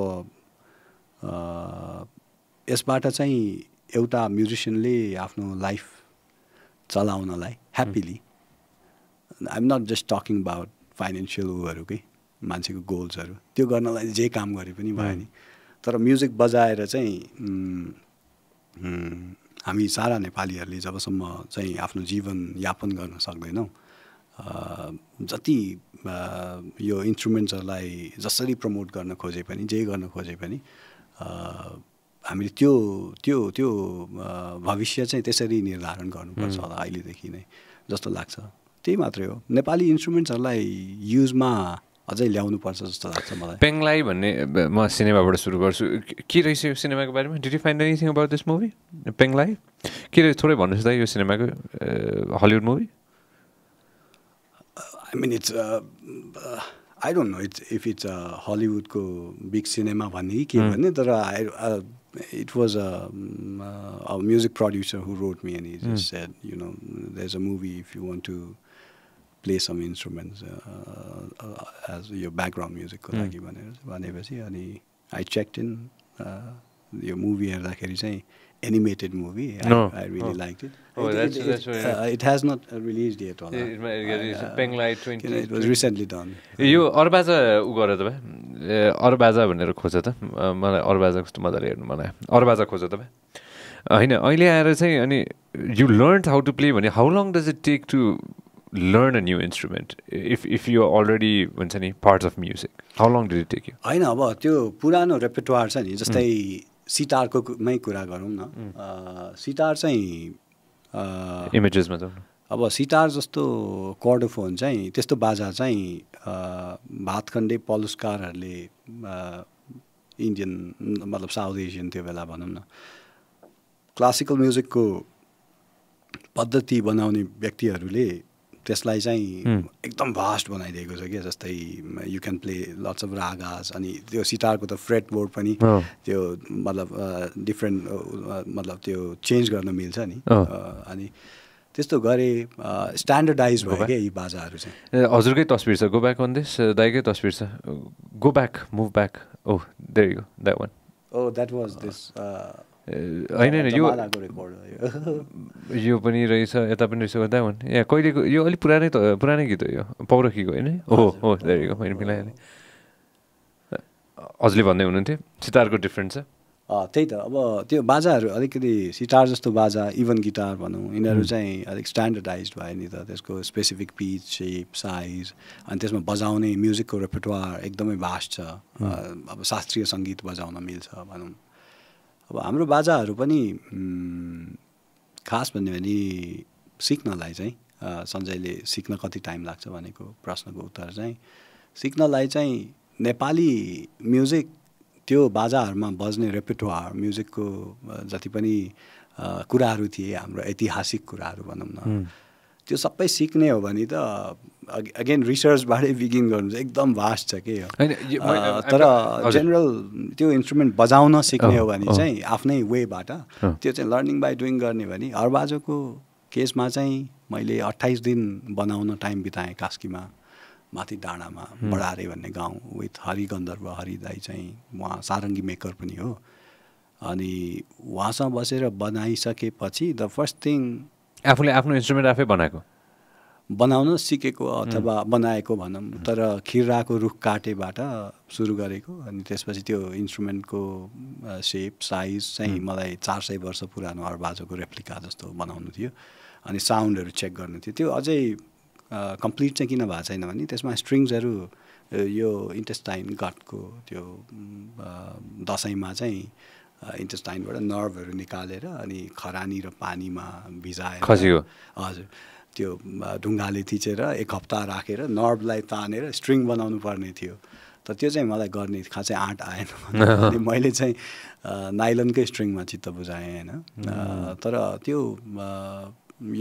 [SPEAKER 2] यसबाट चाहिँ एउटा म्युजिसियनले आफ्नो लाइफ चलाउनलाई happily I am not just talking about financial उहरूकै मान्छेको गोल्सहरू त्यो गर्नलाई जे काम गरे पनि भयो नि तर म्युजिक बजाएर चाहिँ हामी सारा नेपालीहरूले जबसम्म चाहिँ आफ्नो जीवन यापन गर्न सक्दैनौँ जति यो इन्स्ट्रुमेन्ट्सहरूलाई जसरी प्रमोट गर्न खोजे पनि जे गर्न खोजे पनि हामीले त्यो त्यो त्यो भविष्य चाहिँ त्यसरी निर्धारण गर्नुपर्छ होला अहिलेदेखि नै जस्तो लाग्छ त्यही मात्रै हो नेपाली इन्स्ट्रुमेन्ट्सहरूलाई युजमा अझै ल्याउनुपर्छ जस्तो लाग्छ मलाई
[SPEAKER 1] पेङलाई भन्ने म सिनेमाबाट सुरु गर्छु के रहेछ यो सिनेमाको बारेमा did you find anything about this movie पेङलाई के रहेछ थोरै भन्नुहोस् त यो सिनेमाको Hollywood movie
[SPEAKER 2] I mean it's I don't know if it's हलिउडको बिग सिनेमा भन्ने कि के भन्ने तर it was a music producer who wrote me and he just said you know there's a movie if you want to play some instruments as your background music ko लागि भनेपछि अनि I checked in यो movie हेर्दाखेरि चाहिँ animated movie I really liked it.
[SPEAKER 1] Oh, that's
[SPEAKER 2] it has not released yet on
[SPEAKER 1] Penglai 20
[SPEAKER 2] it was recently done.
[SPEAKER 1] यो अरबाजा उ गरे त भए अरबाजा भनेर खोज त मलाई अरबाजा कस्तो मजाले हेर्नु मलाई अरबाजा खोज त भए हैन अहिले आएर चाहिँ अनि you learned how to play भने how long does it take to learn a new instrument if you are already भन्छ नि parts of music how long did it take you
[SPEAKER 2] हैन अब त्यो पुरानो रेपर्टोयर छ नि जस्तै सितारको मै कुरा गरौँ न सितार चाहिँ
[SPEAKER 1] इमेजेसमा जाउँ
[SPEAKER 2] अब सितार जस्तो कर्डोफोन चाहिँ त्यस्तो बाजा चाहिँ भातखण्डे पलुस्कारहरूले इन्डियन मतलब साउथ एसियन त्यो बेला भनौँ न क्लासिकल म्युजिकको पद्धति बनाउने व्यक्तिहरूले त्यसलाई चाहिँ एकदम भास्ट बनाइदिएको छ क्या जस्तै you can play lots of ragas अनि त्यो सितारको त फ्रेट बोर्ड पनि त्यो मतलब डिफ्रेन्ट मतलब त्यो चेन्ज गर्न मिल्छ नि अनि त्यस्तो गरे स्ट्यान्डर्डाइज भयो क्या यी बाजाहरू चाहिँ
[SPEAKER 1] हजुरकै तस्बिर छ गो ब्याक अन दिस दाइकै तस्बिर छ go back move back oh there you go that one
[SPEAKER 2] oh that was this
[SPEAKER 1] होइन यो पनि रहेछ यता पनि रहेछ द्याट वान यहाँ कहिलेको यो अलिक पुरानै गीत हो यो पौरखीको होइन हो हो देयर यु गो मैले मिलाइहालेँ हजुरले भन्दै हुनुहुन्थ्यो सितारको डिफ्रेन्ट छ
[SPEAKER 2] त्यही त अब त्यो बाजाहरू अलिकति सितार जस्तो बाजा इभन गिटार भनौँ यिनीहरू चाहिँ अलिक स्ट्यान्डर्डाइज भयो नि त त्यसको स्पेसिफिक पिच सेप साइज अनि त्यसमा बजाउने म्युजिकको रेपर्टोयर एकदमै भास्ट छ अब शास्त्रीय सङ्गीत बजाउन मिल्छ भनौँ अब हाम्रो बाजाहरू पनि खास भन्यो भने सिक्नलाई चाहिँ सञ्जयले सिक्न कति टाइम लाग्छ भनेको प्रश्नको उत्तर चाहिँ सिक्नलाई चाहिँ नेपाली म्युजिक त्यो बाजाहरूमा बज्ने रेपर्टोयर म्युजिकको जति पनि कुराहरू थिए हाम्रो ऐतिहासिक कुराहरू भनौँ न त्यो सबै सिक्ने हो भने त अगेन रिसर्चबाटै बिगिन गर्नु चाहिँ एकदम भास्ट छ के तर जेनरल त्यो इन्स्ट्रुमेन्ट बजाउन सिक्ने हो भने चाहिँ आफ्नै वेबाट त्यो चाहिँ लर्निङ बाई डुइङ गर्ने भने हरबाजोको केसमा चाहिँ मैले 28 दिन बनाउन टाइम बिताएँ कास्कीमा माथि डाँडामा बडारे भन्ने गाउँ विथ हरि गन्धर्व हरि दाई चाहिँ उहाँ सारङ्गी मेकर पनि हो अनि उहाँसँग बसेर बनाइसकेपछि द फर्स्ट थिङ
[SPEAKER 1] आफूले आफ्नो इन्स्ट्रुमेन्ट आफै
[SPEAKER 2] बनाउन सिकेको अथवा बनाएको भनौँ तर खिर्राको रुख काटेबाट सुरु गरेको अनि त्यसपछि त्यो इन्स्ट्रुमेन्टको सेप साइज चाहिँ मलाई 400 वर्ष पुरानो हरबाजोको रेप्लिका जस्तो बनाउनु थियो अनि साउन्डहरू चेक गर्नु थियो त्यो अझै कम्प्लिट चाहिँ किन भएको छैन भने त्यसमा स्ट्रिङ्सहरू यो इन्टेस्टाइन गटको त्यो दसैँमा चाहिँ इन्टेस्टाइनबाट नर्भहरू निकालेर अनि खरानी र पानीमा भिजाएर हजुर त्यो ढुङ्गाले थिचेर 1 हप्ता राखेर नर्भलाई तानेर स्ट्रिङ बनाउनु पर्ने थियो तर त्यो चाहिँ मलाई गर्ने खासै आँट आएन अनि मैले चाहिँ नाइलनकै स्ट्रिङमा चित्त बुझाएँ होइन तर त्यो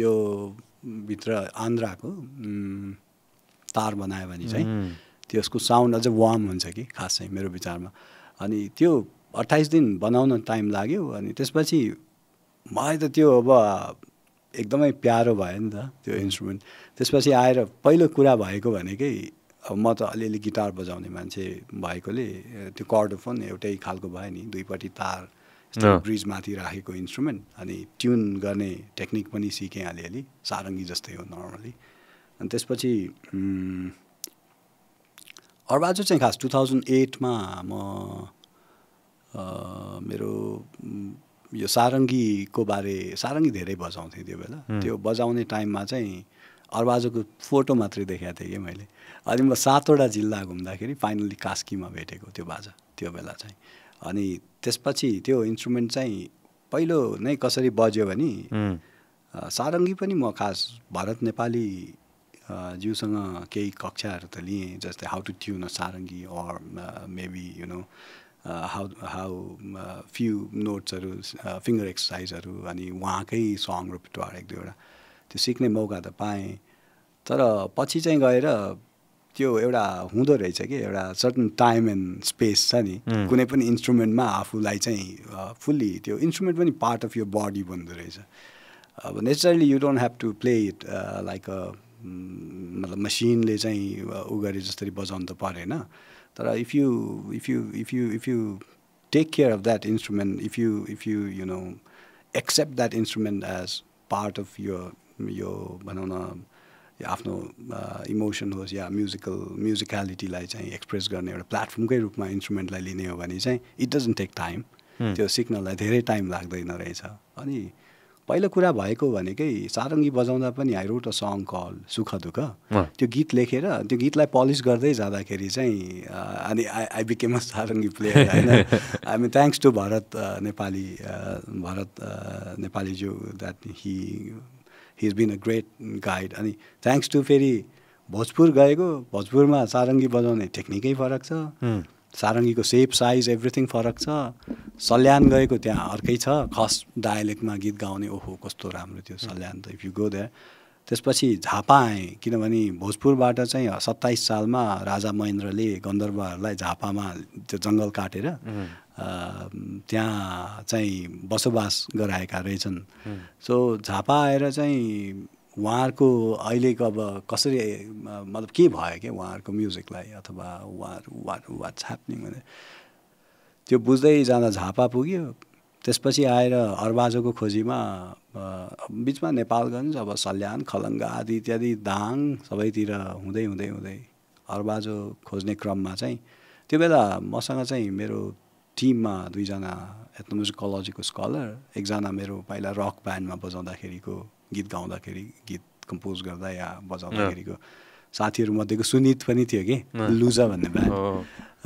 [SPEAKER 2] यो भित्र आन्द्राको तार बनायो भने चाहिँ त्यसको साउन्ड अझै वार्म हुन्छ कि खास चाहिँ मेरो विचारमा अनि त्यो 28 दिन बनाउन टाइम लाग्यो अनि त्यसपछि मलाई त त्यो अब एकदमै प्यारो भयो नि त त्यो इन्स्ट्रुमेन्ट त्यसपछि आएर पहिलो कुरा भएको भनेकै अब म त अलिअलि गिटार बजाउने मान्छे भएकोले त्यो कर्डोफोन एउटै खालको भयो नि दुईपट्टि तार ब्रिजमाथि राखेको इन्स्ट्रुमेन्ट अनि ट्युन गर्ने टेक्निक पनि सिकेँ अलिअलि सारङ्गी जस्तै हो नर्मली अनि त्यसपछि हरबाजो चाहिँ खास 2008मा म मेरो यो सारङ्गी धेरै बजाउँथेँ त्यो बेला त्यो बजाउने टाइममा चाहिँ हरबाजोको फोटो मात्रै देखाएको थिएँ कि मैले अनि म 7वटा जिल्ला घुम्दाखेरि फाइनली कास्कीमा भेटेको त्यो बाजा त्यो बेला चाहिँ अनि त्यसपछि त्यो इन्स्ट्रुमेन्ट चाहिँ पहिलो नै कसरी बज्यो भने सारङ्गी पनि म खास भरत नेपाली ज्यूसँग केही कक्षाहरू त लिएँ जस्तै how to tune a sarangi or maybe you know how few नोट्सहरू फिङ्गर एक्सर्साइजहरू अनि उहाँकै सङ रेपर्टोयर 1-2वटा त्यो सिक्ने मौका त पाएँ तर पछि चाहिँ गएर त्यो एउटा हुँदो रहेछ कि एउटा सर्टन टाइम एन्ड स्पेस छ नि कुनै पनि इन्स्ट्रुमेन्टमा आफूलाई चाहिँ फुल्ली त्यो इन्स्ट्रुमेन्ट पनि पार्ट अफ यर बडी बन्दो रहेछ अब naturally you don't have to play it like a मतलब मसिनले चाहिँ उ गरे जसरी बजाउनु त परेन तर if you take care of that instrument if you you know accept that instrument as part of यो भनौँ न आफ्नो इमोसन होस् या म्युजिकलिटीलाई चाहिँ एक्सप्रेस गर्ने एउटा प्लेटफर्मकै रूपमा इन्स्ट्रुमेन्टलाई लिने हो भने चाहिँ इट डजन्ट टेक टाइम त्यो सिक्नलाई धेरै टाइम लाग्दैन रहेछ अनि पहिलो कुरा भएको भनेकै सारङ्गी बजाउँदा पनि I wrote a song called Sukha Dukha त्यो गीत लेखेर त्यो गीतलाई पलिस गर्दै जाँदाखेरि चाहिँ अनि I became a sarangi player होइन I mean thanks to Bharat Nepali जो that he is been a great guide अनि थ्याङ्क्स टु फेरि भोजपुर गएको भोजपुरमा सारङ्गी बजाउने टेक्निकै फरक छ सारङ्गीको सेप साइज एभ्रिथिङ फरक छ सल्यान गएको त्यहाँ अर्कै छ खस डायलेक्टमा गीत गाउने ओहो कस्तो राम्रो थियो सल्यान त इफ यु गो देयर त्यसपछि झापा आएँ किनभने भोजपुरबाट चाहिँ 27 सालमा राजा महेन्द्रले गन्धर्वहरूलाई झापामा त्यो जङ्गल काटेर त्यहाँ चाहिँ बसोबास गराएका रहेछन् सो झापा आएर चाहिँ उहाँहरूको अहिलेको अब कसरी मतलब के भयो कि उहाँहरूको म्युजिकलाई अथवा उहाँहरू वाट्स ह्यापनिङ भने त्यो बुझ्दै जाँदा झापा पुग्यो त्यसपछि आएर अरबाजोको खोजीमा बिचमा नेपालगञ्ज अब सल्यान खलङ्गा आदि इत्यादि दाङ सबैतिर हुँदै हुँदै हुँदै अरबाजो खोज्ने क्रममा चाहिँ त्यो बेला मसँग चाहिँ मेरो टिममा दुईजना एथनोमुजिकोलोजीको स्कलर एकजना मेरो पहिला रक ब्यान्डमा बजाउँदाखेरिको गीत गाउँदाखेरि गीत कम्पोज गर्दा या बजाउँदाखेरिको साथीहरूमध्येको सुनित पनि थियो कि लुजा भन्ने ब्यान्ड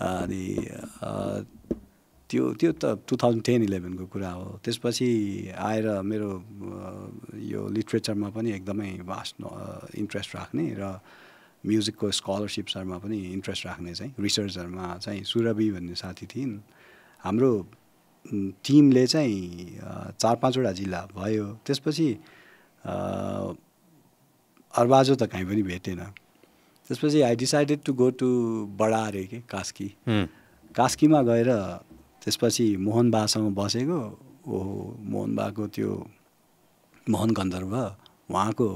[SPEAKER 2] अनि त्यो त 2010-11 को कुरा हो त्यसपछि आएर मेरो यो लिट्रेचरमा पनि एकदमै वास्ट इन्ट्रेस्ट राख्ने र म्युजिकको स्कलरसिप्सहरूमा पनि इन्ट्रेस्ट राख्ने चाहिँ रिसर्चहरूमा चाहिँ सुरभि भन्ने साथी थिइन् हाम्रो टिमले चाहिँ 4-5वटा जिल्ला भयो त्यसपछि अरबाजो त कहीँ पनि भेटेन त्यसपछि I decided to go to Badare के कास्की कास्कीमा गएर त्यसपछि मोहन बासँग बसेको मोहन बाको त्यो मोहन गन्धर्व उहाँको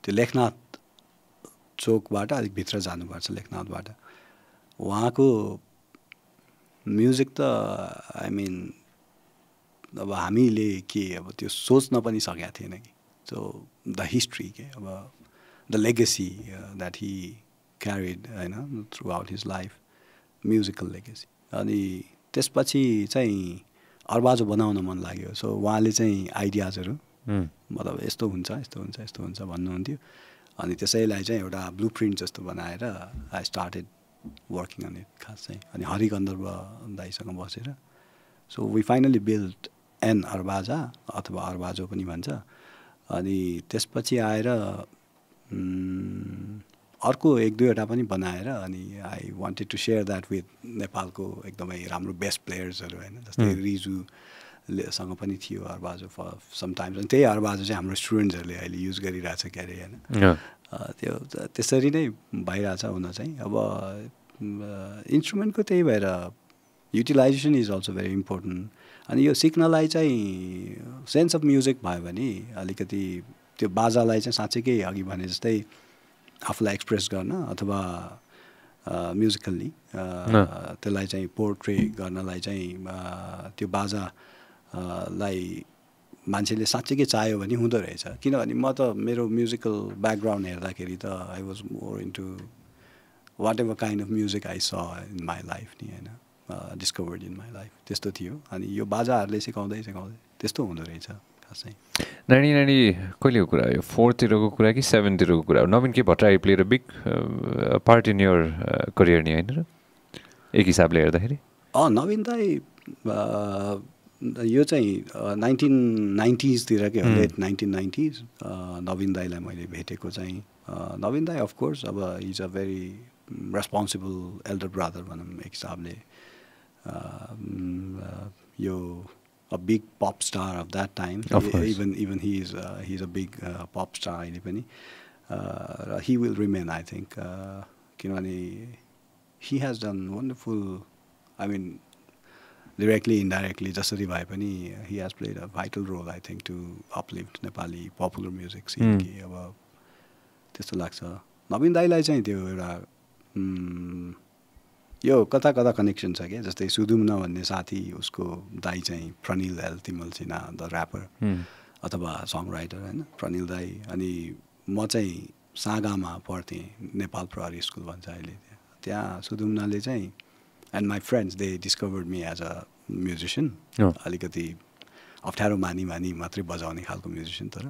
[SPEAKER 2] त्यो लेखनाथ चोकबाट अलिक भित्र जानुपर्छ लेखनाथबाट उहाँको म्युजिक त आई मिन अब हामीले के अब त्यो सोच्न पनि सकेका थिएन कि सो द हिस्ट्री के अब the legacy that Hee carried होइन थ्रु आउट हिज लाइफ म्युजिकल लेगेसी अनि त्यसपछि चाहिँ अरबाजो बनाउन मन लाग्यो सो उहाँले चाहिँ आइडियाजहरू मतलब यस्तो हुन्छ यस्तो हुन्छ यस्तो हुन्छ भन्नुहुन्थ्यो अनि त्यसैलाई चाहिँ एउटा ब्लु प्रिन्ट जस्तो बनाएर I started working on it खास चाहिँ अनि हरिगन्धर्व दाइसँग बसेर so we finally build an arbaja अथवा अरबाजो पनि भन्छ अनि त्यसपछि आएर अर्को 1-2वटा पनि बनाएर अनि I wanted to share that with नेपालको एकदमै राम्रो बेस्ट प्लेयर्सहरू होइन जस्तै रिजुसँग पनि थियो अरबाजो फर समटाइम्स अनि त्यही अरबाजो चाहिँ हाम्रो स्टुडेन्ट्सहरूले अहिले युज गरिरहेछ के अरे होइन त्यो त्यसरी नै भइरहेछ हुन चाहिँ अब इन्स्ट्रुमेन्टको त्यही भएर utilisation is also very important अनि यो सिक्नलाई चाहिँ सेन्स अफ म्युजिक भयो भने अलिकति त्यो बाजालाई चाहिँ साँच्चैकै अघि भने जस्तै आफूलाई एक्सप्रेस गर्न अथवा म्युजिकल्ली त्यसलाई चाहिँ पोर्ट्रे गर्नलाई चाहिँ त्यो बाजालाई मान्छेले साँच्चैकै चाह्यो भने हुँदो रहेछ किनभने म त मेरो म्युजिकल ब्याकग्राउन्ड हेर्दाखेरि त I was more into whatever kind of music I saw in my life नि होइन डिस्कभर्ड इन माई लाइफ त्यस्तो थियो अनि यो बाजाहरूले सिकाउँदै त्यस्तो हुँदो रहेछ खासै
[SPEAKER 1] नानी कहिलेको कुरा हो यो 4तिरको कुरा कि 7तिरको कुरा हो नवीन के Bhattarai played a big part in your career नि होइन र एक हिसाबले हेर्दाखेरि
[SPEAKER 2] नवीन दाई यो चाहिँ 1990sतिरकै हो लेट 1990s नवीन दाईलाई मैले भेटेको चाहिँ नवीन दाई अफकोर्स अब is a very responsible Elder brother भनौँ एक हिसाबले यो a big pop star of that time. Even he's a big pop star अहिले पनि he will remain I think किनभने he has done wonderful I mean directly indirectly जसरी भए पनि he has played a vital role I think to uplift Nepali popular music scene कि अब त्यस्तो लाग्छ नवीन दाईलाई चाहिँ त्यो एउटा यो कता कनेक्सन छ क्या जस्तै सुदुम्न भन्ने साथी उसको दाई चाहिँ Pranil L Timal Sinha the rapper अथवा सङ राइटर होइन प्रनिल दाई अनि म चाहिँ सागामा पढ्थेँ नेपाल प्रहरी स्कुल भन्छ अहिले त्यहाँ सुदुम्नाले चाहिँ and my friends they discovered me as a musician अलिकति अप्ठ्यारो मानी मात्रै बजाउने खालको म्युजिसियन तर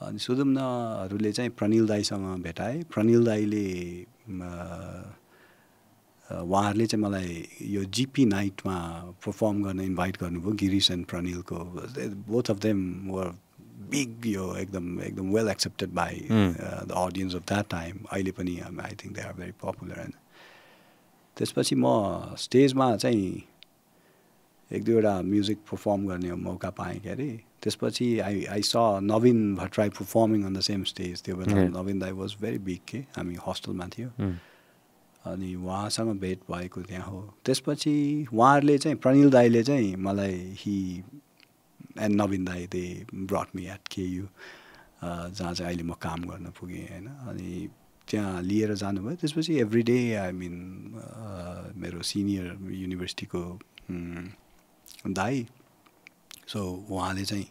[SPEAKER 2] अनि सुदुम्नहरूले चाहिँ प्रनिल दाईसँग भेटाए प्रनिल दाईले उहाँहरूले चाहिँ मलाई यो जिपी नाइटमा पर्फर्म गर्न इन्भाइट गर्नुभयो गिरिश एन्ड प्रनिलको both of them were big यो एकदम well accepted by the audience of that time अहिले पनि I think they are very popular होइन त्यसपछि म स्टेजमा चाहिँ 1-2वटा म्युजिक पर्फर्म गर्ने मौका पाएँ के अरे त्यसपछि I saw Navin Bhattarai performing on the same stage त्यो बेला नवीन दाई वाज भेरी बिग के हामी हस्टेलमा थियो अनि उहाँसँग भेट भएको त्यहाँ हो त्यसपछि उहाँहरूले चाहिँ प्रनिल दाईले चाहिँ मलाई एन्ड नवीन दाई they brought me at KU जहाँ चाहिँ अहिले म काम गर्न पुगेँ होइन अनि त्यहाँ लिएर जानुभयो त्यसपछि एभ्री डे आई मिन मेरो सिनियर युनिभर्सिटीको दाई सो उहाँले चाहिँ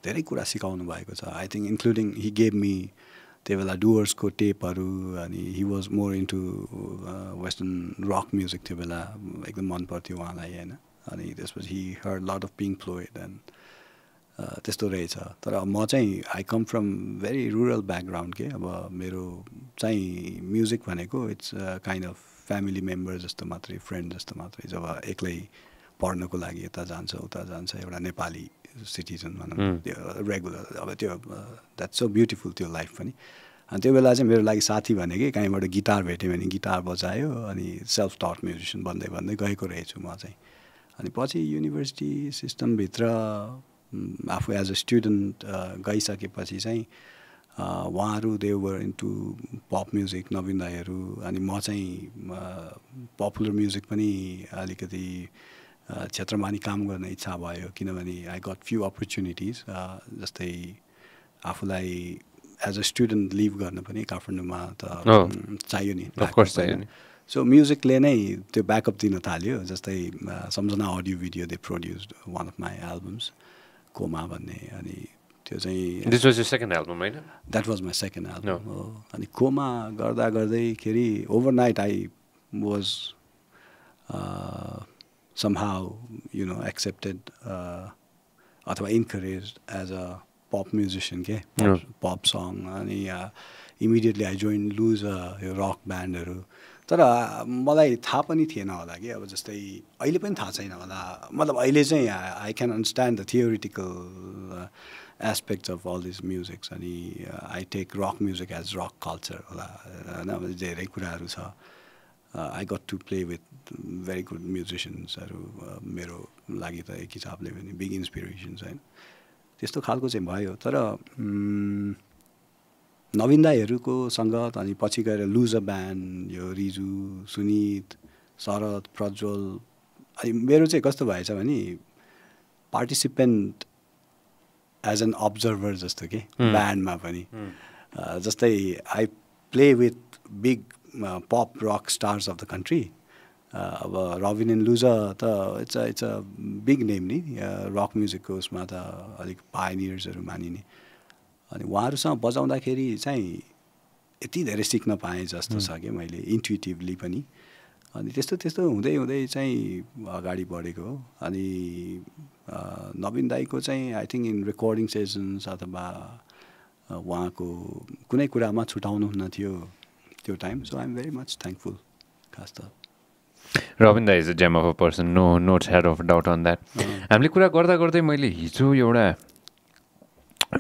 [SPEAKER 2] धेरै कुरा सिकाउनु भएको छ I think including he gave me त्यो बेला डुवर्सको टेपहरू अनि he was more into western rock music त्यो बेला एकदम मन पर्थ्यो उहाँलाई होइन अनि त्यसपछि he heard lot of pink फ्लोइड and त्यस्तो रहेछ तर म चाहिँ I come from very rural background के अब मेरो चाहिँ म्युजिक भनेको it's kind of family member जस्तो मात्रै फ्रेन्ड जस्तो मात्रै जब एक्लै पढ्नको लागि यता जान्छ उता जान्छ एउटा नेपाली सिटिजन भनौँ त्यो रेगुलर अब त्यो द्याट्स सो ब्युटिफुल त्यो लाइफ पनि अनि त्यो बेला चाहिँ मेरो लागि साथी भनेकै कहीँबाट गिटार भेट्यो भने गिटार बजायो अनि सेल्फ टट म्युजिसियन भन्दै भन्दै गएको रहेछु म चाहिँ अनि पछि युनिभर्सिटी सिस्टमभित्र आफू एज अ स्टुडेन्ट गइसकेपछि चाहिँ उहाँहरू they were into pop music Navin दाईहरू अनि म चाहिँ पपुलर म्युजिक पनि अलिकति क्षेत्रमा नि काम गर्ने इच्छा भयो किनभने आई गट फ्यु अपर्च्युनिटिज जस्तै आफूलाई एज अ स्टुडेन्ट लिभ गर्न पनि काठमाडौँमा त चाहियो नि सो म्युजिकले नै त्यो ब्याकअप दिन थाल्यो जस्तै Samjhana audio video they produced one of my albums कोमा भन्ने अनि त्यो चाहिँ
[SPEAKER 1] this was your second album हैन
[SPEAKER 2] that was my second album हो अनि कोमा गर्दा गर्दैखेरि overnight I was somehow accepted अथवा encouraged as a pop musician के pop song अनि immediately I joined lose यो rock bandहरू तर मलाई थाहा पनि थिएन होला कि अब जस्तै अहिले पनि थाहा छैन होला मतलब अहिले चाहिँ I can understand the theoretical aspects of all these musics अनि I take rock music as rock culture होला होइन धेरै कुराहरू छ I got to play with very good musicians मेरो लागि त एक हिसाबले पनि बिग इन्सपिरेसन्स होइन त्यस्तो खालको चाहिँ भयो तर नवीन दाईहरूको सङ्गत अनि पछि गएर लुज अ ब्यान्ड यो रिजु सुनित शरद प्रज्वल अनि मेरो चाहिँ कस्तो भएछ भने पार्टिसिपेन्ट एज एन अब्जर्भर जस्तो के ब्यान्डमा पनि जस्तै I play with big pop rock stars of the country अब रबिन एन्ड लुजा त इट्स अ बिग नेम नि रक म्युजिकको उसमा त अलिक पायनियर्सहरू मानिने अनि उहाँहरूसँग बजाउँदाखेरि चाहिँ यति धेरै सिक्न पाएँ जस्तो छ कि मैले इन्ट्युटिभली पनि अनि त्यस्तो त्यस्तो हुँदै हुँदै चाहिँ अगाडि बढेको हो अनि नवीन दाईको चाहिँ I think in recording sessions अथवा उहाँको कुनै कुरामा छुटाउनुहुन्न थियो त्यो time so I am very much thankful खास त
[SPEAKER 1] रबिन दाई is a gem of a person no shadow of doubt on that हामीले कुरा गर्दा गर्दै मैले हिजो एउटा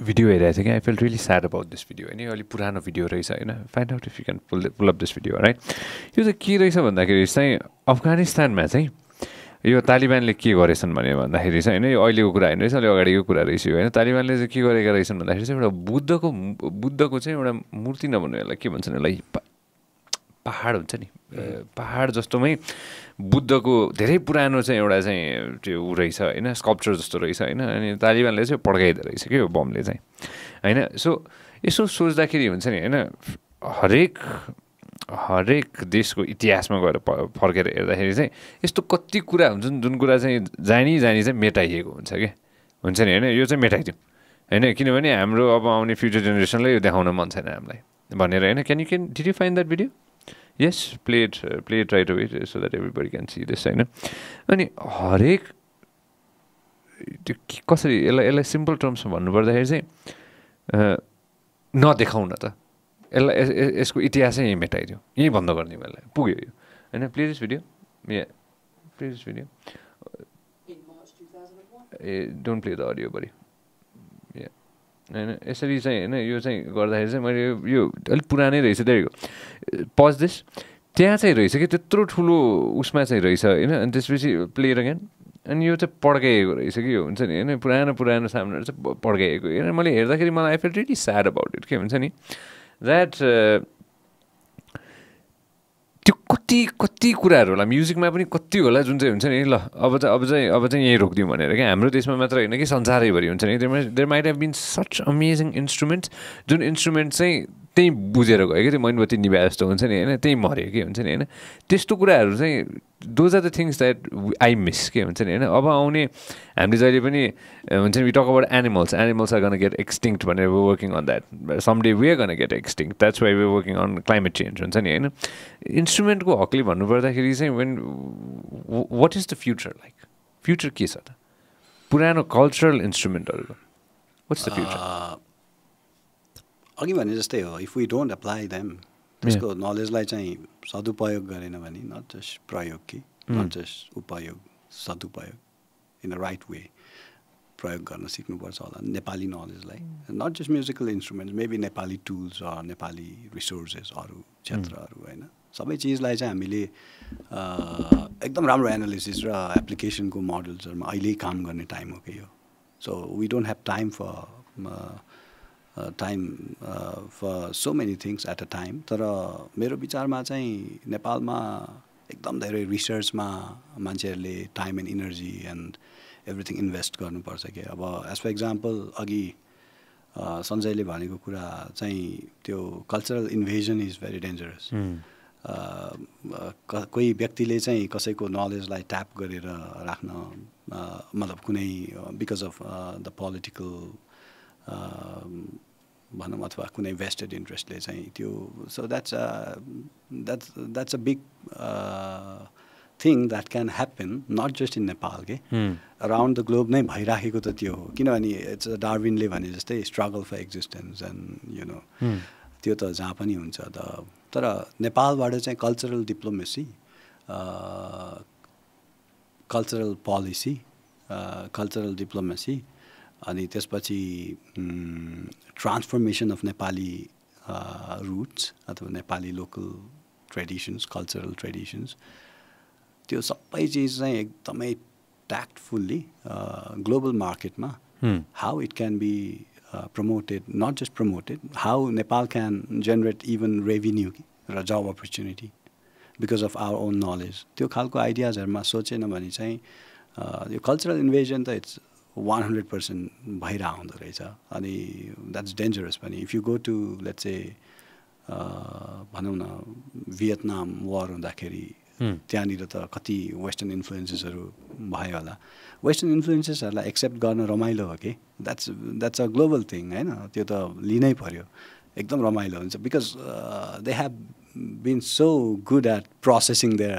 [SPEAKER 1] भिडियो हेरेको थिएँ कि I fail really sad about this video होइन अलिक पुरानो भिडियो रहेछ होइन find out if you can pull up this video right यो चाहिँ के रहेछ भन्दाखेरि चाहिँ अफगानिस्तानमा चाहिँ यो तालिबानले के गरेछन् भन्दाखेरि चाहिँ होइन यो अहिलेको कुरा होइन रहेछ अलि अगाडिको कुरा रहेछ होइन तालिबानले चाहिँ के गरेका रहेछन् भन्दाखेरि चाहिँ एउटा बुद्धको चाहिँ एउटा मूर्ति नभन्नु यसलाई के भन्छन् यसलाई पहाड हुन्छ नि पहाड जस्तोमै बुद्धको धेरै पुरानो चाहिँ एउटा चाहिँ त्यो ऊ रहेछ होइन स्कल्पचर जस्तो रहेछ होइन अनि तालिबानले चाहिँ पड्काइदो रहेछ कि यो बमले चाहिँ होइन सो यसो सोच्दाखेरि हुन्छ नि होइन हरेक देशको इतिहासमा गएर फर्केर हेर्दाखेरि चाहिँ यस्तो कति कुरा हुन्छन् जुन कुरा चाहिँ जानी चाहिँ मेटाइएको हुन्छ क्या हुन्छ नि होइन यो चाहिँ मेटाइदिउँ होइन किनभने हाम्रो अब आउने फ्युचर जेनेरेसनलाई यो देखाउन मन छैन हामीलाई भनेर होइन did you find that video yes play it right away so that everybody can see this होइन अनि हरेक त्यो कसरी यसलाई सिम्पल टर्म्समा भन्नुपर्दाखेरि चाहिँ नदेखाउन त यसको इतिहासै यहीँ मेटाइदियो यहीँ बन्द गर्ने बेला पुग्यो यो होइन play this video don't play the audio buddy होइन यसरी चाहिँ होइन यो चाहिँ गर्दाखेरि चाहिँ मैले यो अलिक पुरानै रहेछ त्यही पज दिस त्यहाँ चाहिँ रहेछ कि त्यत्रो ठुलो उसमा चाहिँ रहेछ होइन अनि त्यसपछि प्लेयर अगेन अनि यो चाहिँ पड्काइएको रहेछ कि यो हुन्छ नि होइन पुरानो सामानहरू चाहिँ पड्काइएको होइन मैले हेर्दाखेरि मलाई I feel really sad about it के हुन्छ नि द्याट त्यो कति कुराहरू होला म्युजिकमा पनि कति होला जुन चाहिँ हुन्छ नि ल अब चाहिँ यहीँ रोकिदिउँ भनेर क्या हाम्रो देशमा मात्र होइन कि संसारैभरि हुन्छ नि there might have been such amazing instruments जुन इन्स्ट्रुमेन्ट चाहिँ त्यहीँ बुझेर गयो कि त्यो मैनबत्ती निभा जस्तो हुन्छ नि होइन त्यहीँ मऱ्यो कि हुन्छ नि होइन त्यस्तो कुराहरू चाहिँ those are the things that I miss के हुन्छ नि होइन अब आउने हामीले जहिले पनि हुन्छ नि we talk about animals are gonna get extinct भनेर we working on that someday we are gonna get extinct that's why we working on climate change हुन्छ नि होइन इन्स्ट्रुमेन्टको हकले भन्नुपर्दाखेरि चाहिँ when what is the future like future के छ त पुरानो कल्चरल इन्स्ट्रुमेन्टहरूको वाट्स द फ्युचर
[SPEAKER 2] अघि भने जस्तै हो if we don't apply them त्यसको नलेजलाई चाहिँ सदुपयोग गरेन भने नट जस्ट प्रयोग कि नट जस्ट उपयोग सदुपयोग इन अ राइट वे प्रयोग गर्न सिक्नुपर्छ होला नेपाली नलेजलाई not just musical instruments maybe Nepali tools Nepali resources अरू क्षेत्रहरू होइन सबै चिजलाई चाहिँ हामीले एकदम राम्रो एनालिसिस र एप्लिकेसनको मोडल्सहरूमा अहिले काम गर्ने टाइम हो कि यो so we don't have time for so many things at a time तर मेरो विचारमा चाहिँ नेपालमा एकदम धेरै रिसर्चमा मान्छेहरूले time and energy and everything invest गर्नुपर्छ कि अब एज फर इक्जाम्पल अघि सञ्जयले भनेको कुरा चाहिँ त्यो cultural invasion is very dangerous कोही व्यक्तिले चाहिँ कसैको नलेजलाई ट्याप गरेर राख्न मतलब कुनै बिकज अफ द पोलिटिकल भनौँ अथवा कुनै भेस्टेड इन्ट्रेस्टले चाहिँ त्यो so that's a big thing that can happen not just in Nepal के अराउन्ड द ग्लोब नै भइराखेको त त्यो हो किनभने इट्स डार्विनले भने जस्तै struggle for existence and you know त्यो त जहाँ पनि हुन्छ तर नेपालबाट चाहिँ cultural diplomacy cultural policy cultural diplomacy अनि त्यसपछि ट्रान्सफर्मेसन अफ नेपाली रुट्स अथवा Nepali local traditions cultural traditions त्यो सबै चिज चाहिँ एकदमै ट्याक्टफुल्ली ग्लोबल मार्केटमा how it can be promoted, not just promoted, how Nepal can generate even revenue र job opportunity because of our own knowledge. त्यो खालको आइडियाजहरूमा सोचेन भने चाहिँ यो कल्चरल इन्भेजन त इट्स 100% भइरहेको हुँदो रहेछ अनि द्याट्स डेन्जरस पनि if you go to let's say भनौँ न भियतनाम वार हुँदाखेरि त्यहाँनिर त कति वेस्टर्न इन्फ्लुएन्सेसहरू भयो होला वेस्टर्न इन्फ्लुएन्सेसहरूलाई एक्सेप्ट गर्न रमाइलो हो कि द्याट्स अ ग्लोबल थिङ होइन त्यो त लिनै पर्यो एकदम रमाइलो हुन्छ because they have been so good at processing their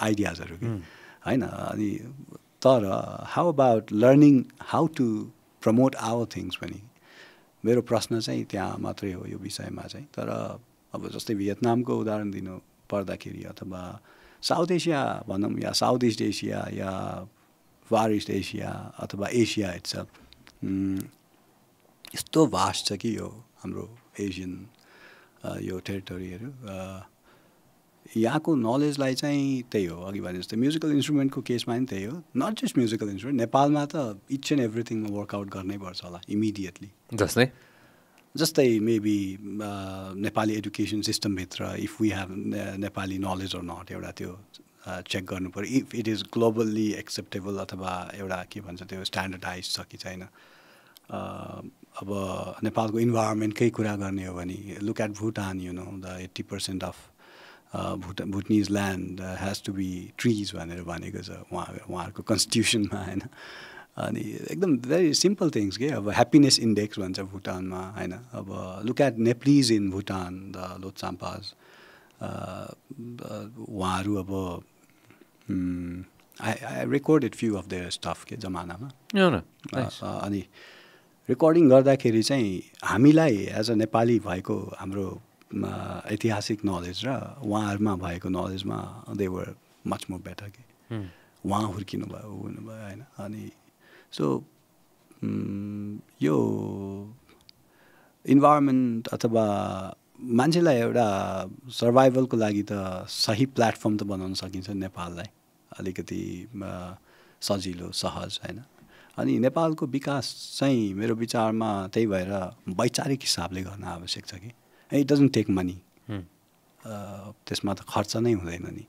[SPEAKER 2] आइडियाजहरू कि होइन अनि तर how about learning how to promote our things पनि मेरो प्रश्न चाहिँ त्यहाँ मात्रै हो यो विषयमा चाहिँ तर अब जस्तै भियतनामको उदाहरण दिनु पर्दाखेरि अथवा साउथ एसिया भनौँ या साउथ इस्ट एसिया या फार इस्ट एसिया अथवा एसिया इट्सेल्फ यस्तो भास्ट छ कि यो हाम्रो एसियन यो टेरिटोरीहरू यहाँको नलेजलाई चाहिँ त्यही हो अघि भने जस्तै म्युजिकल इन्स्ट्रुमेन्टको केसमा पनि त्यही हो नट जस्ट म्युजिकल इन्स्ट्रुमेन्ट नेपालमा त इच एन्ड एभ्रिथिङमा वर्कआउट गर्नै पर्छ होला इमिडिएटली जस्तै मेबी नेपाली एडुकेसन सिस्टमभित्र if we have Nepali knowledge or not एउटा त्यो चेक गर्नु पऱ्यो if it is globally acceptable अथवा एउटा के भन्छ त्यो स्ट्यान्डर्डाइज छ कि छैन अब नेपालको इन्भाइरोमेन्टकै कुरा गर्ने हो भने look at Bhutan you know the 80% of Bhutanese land has to be trees भनेर भनेको छ उहाँहरूको कन्स्टिट्युसनमा होइन अनि एकदम भेरी सिम्पल थिङ्स के अब ह्याप्पिनेस इन्डेक्स भन्छ भुटानमा होइन अब look at Nepalese in Bhutan the Lhotshampas उहाँहरू अब I recorded few of their stuff के जमानामा अनि रेकर्डिङ गर्दाखेरि चाहिँ हामीलाई एज अ नेपाली भएको हाम्रो ऐतिहासिक नलेज र उहाँहरूमा भएको नलेजमा they were much more better के उहाँ हुर्किनु भयो हुनुभयो होइन अनि सो यो इन्भाइरोमेन्ट अथवा मान्छेलाई एउटा सर्भाइभलको लागि त सही प्लेटफर्म त बनाउन सकिन्छ नेपाललाई अलिकति सजिलो सहज होइन अनि नेपालको विकास चाहिँ मेरो विचारमा त्यही भएर वैचारिक हिसाबले गर्न आवश्यक छ कि इट डजन्ट टेक मनी त्यसमा त खर्च नै हुँदैन नि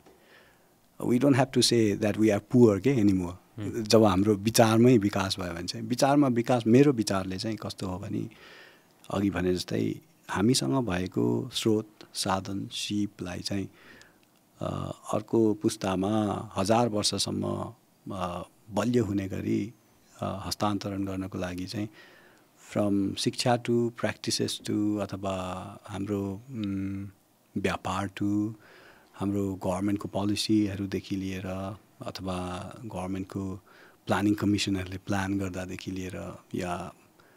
[SPEAKER 2] we don't have to say that we are poor के एनिमोर जब हाम्रो विचारमै विकास भयो भने चाहिँ विचारमा विकास मेरो विचारले चाहिँ कस्तो हो भने अघि भने जस्तै हामीसँग भएको स्रोत साधन सिपलाई चाहिँ अर्को पुस्तामा 1000 वर्षसम्म बलियो हुने गरी हस्तान्तरण गर्नको लागि चाहिँ फ्रम शिक्षा टु प्र्याक्टिसेस टु अथवा हाम्रो व्यापार टु हाम्रो गभर्मेन्टको पोलिसीहरूदेखि लिएर अथवा गभर्मेन्टको प्लानिङ कमिसनहरूले प्लान गर्दादेखि लिएर या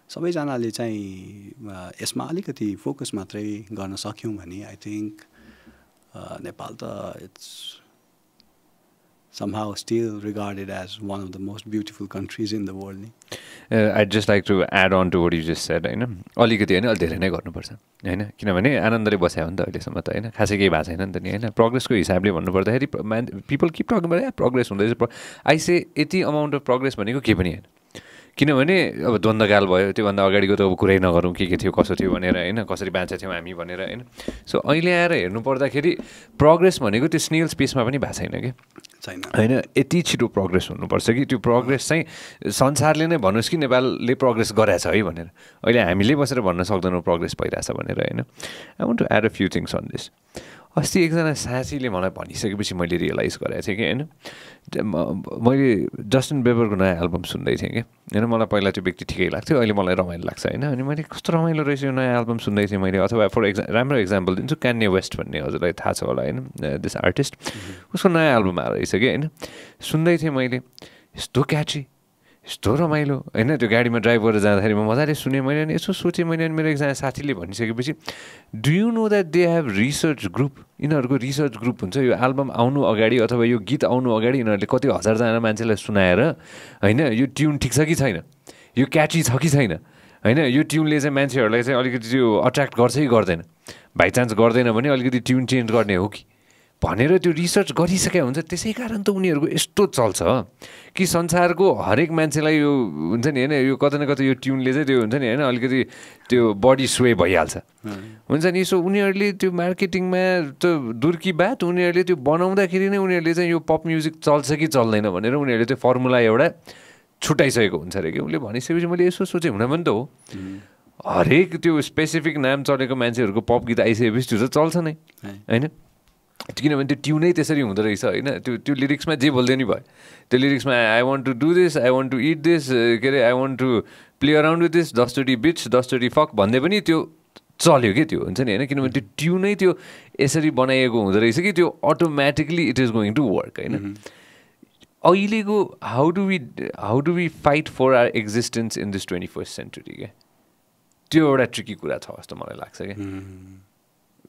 [SPEAKER 2] सबैजनाले चाहिँ यसमा अलिकति फोकस मात्रै गर्न सक्यौँ भने आई थिङ्क नेपाल त it's somehow still regarded as one of the most beautiful countries in the world.
[SPEAKER 1] I'd just like to add on to what you just said. होइन अलिकति होइन अलि धेरै नै गर्नुपर्छ होइन किनभने आनन्दले बस्यो भने त अहिलेसम्म त होइन खासै केही भएको छैन नि त नि होइन प्रोग्रेसको हिसाबले भन्नुपर्दाखेरि people keep talking about progress हुँदैछ आइसे यति अमाउन्ट अफ प्रोग्रेस भनेको केही पनि होइन किनभने अब द्वन्द्वकाल भयो त्योभन्दा अगाडिको त अब कुरै नगरौँ के थियो कसो थियो भनेर होइन कसरी बाँचेको थियौँ हामी भनेर होइन सो अहिले आएर हेर्नु पर्दाखेरि प्रोग्रेस भनेको त्यो स्नेल स्पेसमा पनि भएको छैन कि होइन यति छिटो प्रोग्रेस हुनुपर्छ कि त्यो प्रोग्रेस चाहिँ संसारले नै भन्नुहोस् कि नेपालले प्रोग्रेस गराएछ है भनेर अहिले हामीले बसेर भन्न सक्दैनौँ प्रोग्रेस भइरहेछ भनेर होइन I want to add a few things on this अस्ति एकजना साथीले मलाई भनिसकेपछि मैले रियलाइज गरेको थिएँ कि होइन मैले जस्टिन बेबरको नयाँ एल्बम सुन्दै थिएँ कि होइन मलाई पहिला त्यो व्यक्ति ठिकै लाग्थ्यो अहिले मलाई रमाइलो लाग्छ होइन अनि मैले कस्तो रमाइलो रहेछ यो नयाँ एल्बम सुन्दै थिएँ मैले अथवा राम्रो एक्जाम्पल दिन्छु क्यान्ये वेस्ट भन्ने हजुरलाई थाहा छ होला होइन दिस आर्टिस्ट उसको नयाँ एल्बम आएर रहेछ कि होइन सुन्दै थिएँ मैले यस्तो क्याची यस्तो रमाइलो होइन त्यो गाडीमा ड्राइभ गरेर जाँदाखेरि म मजाले सुनेँ मैले अनि यसो सोचेँ मैले अनि मेरो एकजना साथीले भनिसकेपछि do you know that they have research group यिनीहरूको रिसर्च ग्रुप हुन्छ यो एल्बम आउनु अगाडि अथवा यो गीत आउनु अगाडि यिनीहरूले कति हजारजना मान्छेलाई सुनाएर होइन यो ट्युन ठिक छ कि छैन यो क्याची छ कि छैन होइन यो ट्युनले चाहिँ मान्छेहरूलाई चाहिँ अलिकति त्यो अट्र्याक्ट गर्छ कि गर्दैन बाइचान्स गर्दैन भने अलिकति ट्युन चेन्ज गर्ने हो कि भनेर त्यो रिसर्च गरिसकेका हुन्छ त्यसै कारण त उनीहरूको यस्तो चल्छ कि संसारको हरेक मान्छेलाई यो हुन्छ नि होइन यो कतै न कतै यो ट्युनले चाहिँ त्यो हुन्छ नि होइन अलिकति त्यो बडी स्वे भइहाल्छ हुन्छ नि सो उनीहरूले त्यो मार्केटिङमा त दुर्की बात उनीहरूले त्यो बनाउँदाखेरि नै उनीहरूले चाहिँ यो पप म्युजिक चल्छ कि चल्दैन भनेर उनीहरूले त्यो फर्मुला एउटा छुट्याइसकेको हुन्छ अरे कि उसले भनिसकेपछि मैले यसो सोचेँ हुन पनि त हो हरेक त्यो स्पेसिफिक नाम चलेको मान्छेहरूको पप गीत आइसकेपछि त्यो त चल्छ नै होइन किनभने त्यो ट्युनै त्यसरी हुँदो रहेछ होइन त्यो लिरिक्समा जे बोल्दै नि भयो त्यो लिरिक्समा I want to do this I want to it this के अरे I want to play around with this 10 beats 10 fuck भन्दै पनि त्यो चल्यो कि त्यो हुन्छ नि होइन किनभने त्यो ट्युनै त्यो यसरी बनाइएको हुँदो रहेछ कि त्यो automatically it is going to work होइन अहिलेको how do we fight for our existence in this 21st century क्या त्यो एउटा ट्रिकी कुरा छ जस्तो मलाई लाग्छ क्या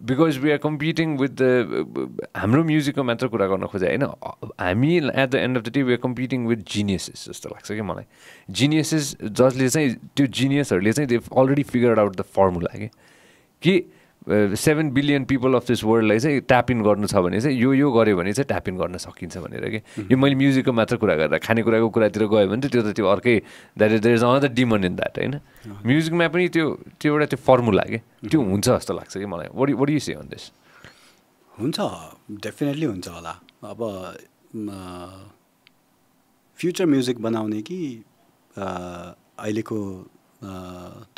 [SPEAKER 1] because we are competing with the हाम्रो म्युजिकको मात्र कुरा गर्न खोजे होइन हामी at the end of the day we are competing with geniuses जस्तो लाग्छ कि मलाई जिनियसेस जसले चाहिँ त्यो जिनियसहरूले चाहिँ they already figure out the formula कि 7 बिलियन पिपल अफ दिस वर्ल्डलाई चाहिँ ट्याप इन गर्नु छ भने चाहिँ यो गऱ्यो भने चाहिँ ट्याप इन गर्न सकिन्छ भनेर कि यो मैले म्युजिकको मात्र कुरा गरेर खानेकुराको कुरातिर गयो भने चाहिँ त्यो अर्कै that is there is another demon in that होइन म्युजिकमा पनि त्यो एउटा त्यो फर्मुला के त्यो हुन्छ जस्तो लाग्छ कि मलाई what do you say on this?
[SPEAKER 2] हुन्छ डेफिनेटली हुन्छ होला अब फ्युचर म्युजिक बनाउने कि अहिलेको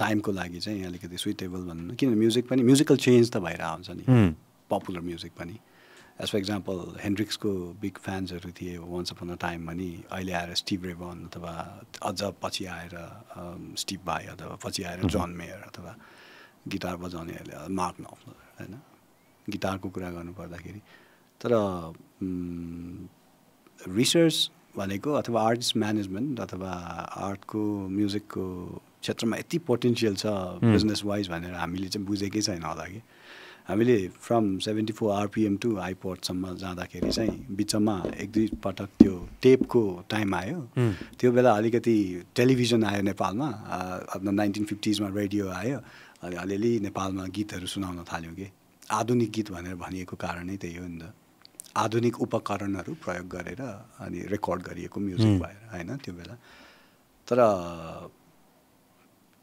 [SPEAKER 2] टाइमको लागि चाहिँ अलिकति सुइटेबल भन्नु किन म्युजिक पनि म्युजिकल चेन्ज त भएर आउँछ नि पपुलर म्युजिक पनि एज फर इक्जाम्पल हेन्ड्रिक्सको बिग फ्यान्सहरू थिए वान्स अपन अ टाइम भने अहिले आएर स्टिभ रे भन अथवा अझ पछि आएर स्टिभ भाइ अथवा पछि आएर जन मेयर अथवा गिटार बजाउनेहरूले मार्क नफलर होइन गिटारको कुरा गर्नु पर्दाखेरि तर रिसर्च भनेको अथवा आर्टिस्ट म्यानेजमेन्ट अथवा आर्टको म्युजिकको क्षेत्रमा यति पोटेन्सियल छ बिजनेस वाइज भनेर हामीले चाहिँ बुझेकै छैन होला कि हामीले फ्रम 74 RPM टु आइपोडसम्म जाँदाखेरि चाहिँ बिचमा 1-2 पटक त्यो टेपको टाइम आयो त्यो बेला अलिकति टेलिभिजन आयो नेपालमा 1950s मा रेडियो आयो अनि अलिअलि नेपालमा गीतहरू सुनाउन थाल्यो कि आधुनिक गीत भनेर भनिएको कारणै त्यही हो नि त आधुनिक उपकरणहरू प्रयोग गरेर अनि रेकर्ड गरिएको म्युजिक भएर होइन त्यो बेला तर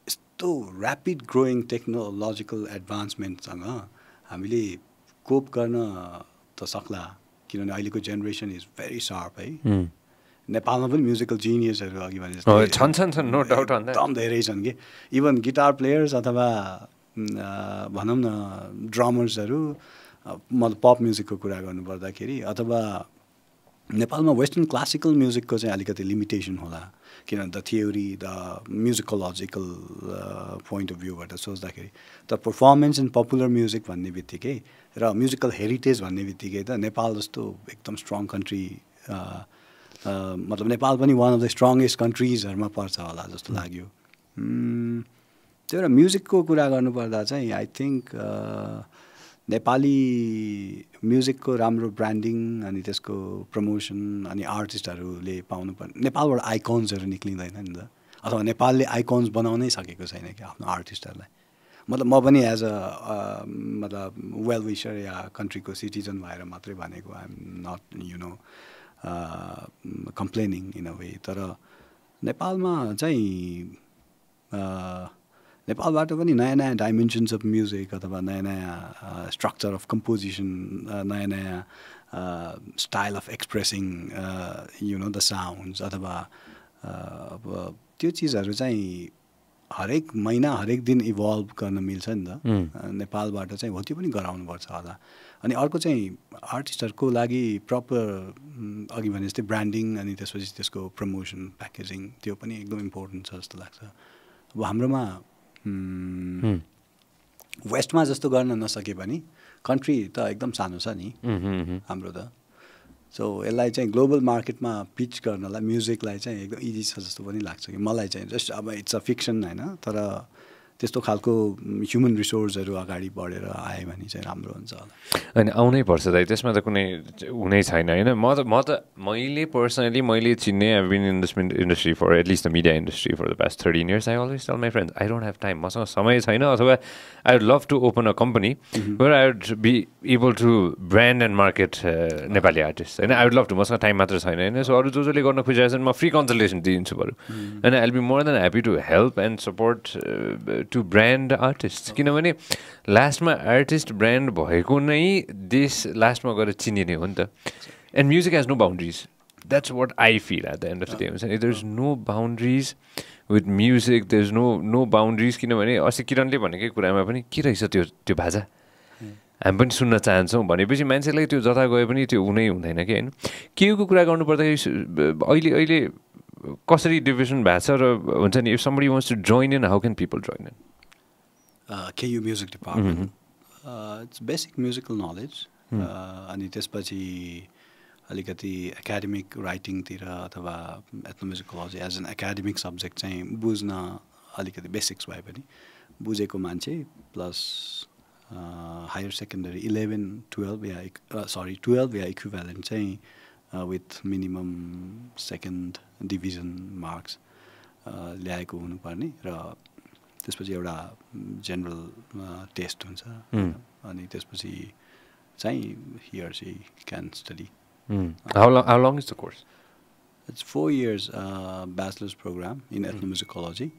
[SPEAKER 2] यस्तो ऱ्यापिड ग्रोइङ टेक्नोलोजिकल एडभान्समेन्टसँग हामीले कोप गर्न त सक्ला किनभने अहिलेको जेनेरेसन इज भेरी सार्प है नेपालमा पनि म्युजिकल जिनियसहरू अघि भने
[SPEAKER 1] जस्तै नो डाउट
[SPEAKER 2] एकदम धेरै छन् कि इभन गिटार प्लेयर्स अथवा भनौँ न ड्रमर्सहरू मतलब पप म्युजिकको कुरा गर्नुपर्दाखेरि अथवा नेपालमा वेस्टर्न क्लासिकल म्युजिकको चाहिँ अलिकति लिमिटेसन होला किनभने the theory the musicological point of भ्यूबाट सोच्दाखेरि त पर्फर्मेन्स इन पपुलर म्युजिक भन्ने बित्तिकै र म्युजिकल हेरिटेज भन्ने बित्तिकै त नेपाल जस्तो एकदम स्ट्रङ कन्ट्री मतलब नेपाल पनि वान अफ द स्ट्रङ्गेस्ट कन्ट्रिजहरूमा पर्छ होला जस्तो लाग्यो त्यही भएर म्युजिकको कुरा गर्नुपर्दा चाहिँ आई थिङ्क नेपाली म्युजिकको राम्रो ब्रान्डिङ अनि त्यसको प्रमोसन अनि आर्टिस्टहरूले पाउनुपर्ने नेपालबाट आइकन्सहरू निक्लिँदैन नि त अथवा नेपालले आइकन्स बनाउनै सकेको छैन कि आफ्नो आर्टिस्टहरूलाई मतलब म पनि एज अ मतलब वेल विसर या कन्ट्रीको सिटिजन भएर मात्रै भनेको I am not you know complaining in a way तर नेपालमा चाहिँ नेपालबाट पनि नयाँ नयाँ डाइमेन्सन्स अफ म्युजिक अथवा नयाँ नयाँ स्ट्रक्चर अफ कम्पोजिसन नयाँ नयाँ style of expressing you know the sounds अथवा अब त्यो चिजहरू चाहिँ हरेक महिना हरेक दिन इभल्भ गर्न मिल्छ नि त नेपालबाट चाहिँ हो त्यो पनि गराउनुपर्छ होला अनि अर्को चाहिँ आर्टिस्टहरूको लागि प्रपर अघि भने जस्तै ब्रान्डिङ अनि त्यसपछि त्यसको प्रमोसन प्याकेजिङ त्यो पनि एकदम इम्पोर्टेन्ट छ जस्तो लाग्छ अब हाम्रोमा वेस्टमा जस्तो गर्न नसके पनि कन्ट्री त एकदम सानो छ नि हाम्रो त सो यसलाई चाहिँ ग्लोबल मार्केटमा पिच गर्नलाई म्युजिकलाई चाहिँ एकदम इजी छ जस्तो पनि लाग्छ कि मलाई चाहिँ जस्ट अब इट्स अ फिक्सन होइन तर त्यस्तो खालको ह्युमन रिसोर्सहरू अगाडि बढेर आयो भने चाहिँ राम्रो हुन्छ होला
[SPEAKER 1] अनि आउनै पर्छ दाइ त्यसमा त कुनै हुनै छैन होइन मैले पर्सनली मैले चिन्ने I been in this industry for at least the media industry for the past 13 years I always tell my friends I don't have time मसँग समय छैन अथवा I would love to open a company where I would be able to brand and market Nepali artist होइन I would love to मसँग time मात्र छैन होइन so अरू जसले गर्न खोजिरहेको छन् म फ्री कन्सल्टेसन दिन्छु बरु होइन I will be more than happy to help and support to brand artist किनभने लास्टमा आर्टिस्ट ब्रान्ड भएको नै देश लास्टमा गएर चिनिने हो नि त and music has no boundaries that's what I feel at the end of the day हुन्छ नि there is no boundaries with music there is no boundaries किनभने अस्ति किरणले भनेकै कुरामा पनि के रहेछ त्यो भाषा हामी पनि सुन्न चाहन्छौँ भनेपछि मान्छेलाई त्यो जता गए पनि त्यो हुनै हुँदैन कि होइन केको कुरा गर्नुपर्दाखेरि अहिले कसरी डिभिजन भएको छ र हुन्छ नि if somebody wants to join in how can people join in
[SPEAKER 2] KU music department it's basic musical knowledge अनि त्यसपछि अलिकति एकाडेमिक राइटिङतिर अथवा ethnomusicology as an academic subject चाहिँ बुझ्न अलिकति बेसिक्स भए पनि बुझेको मान्छे प्लस हायर सेकेन्डरी 12 या इक्विभ्यालेन्ट चाहिँ with minimum second division marks ल्याएको हुनुपर्ने र त्यसपछि एउटा जेनरल टेस्ट हुन्छ अनि त्यसपछि चाहिँ he or she can study.
[SPEAKER 1] How long is the course?
[SPEAKER 2] It's 4 years bachelor's program in ethnomusicology,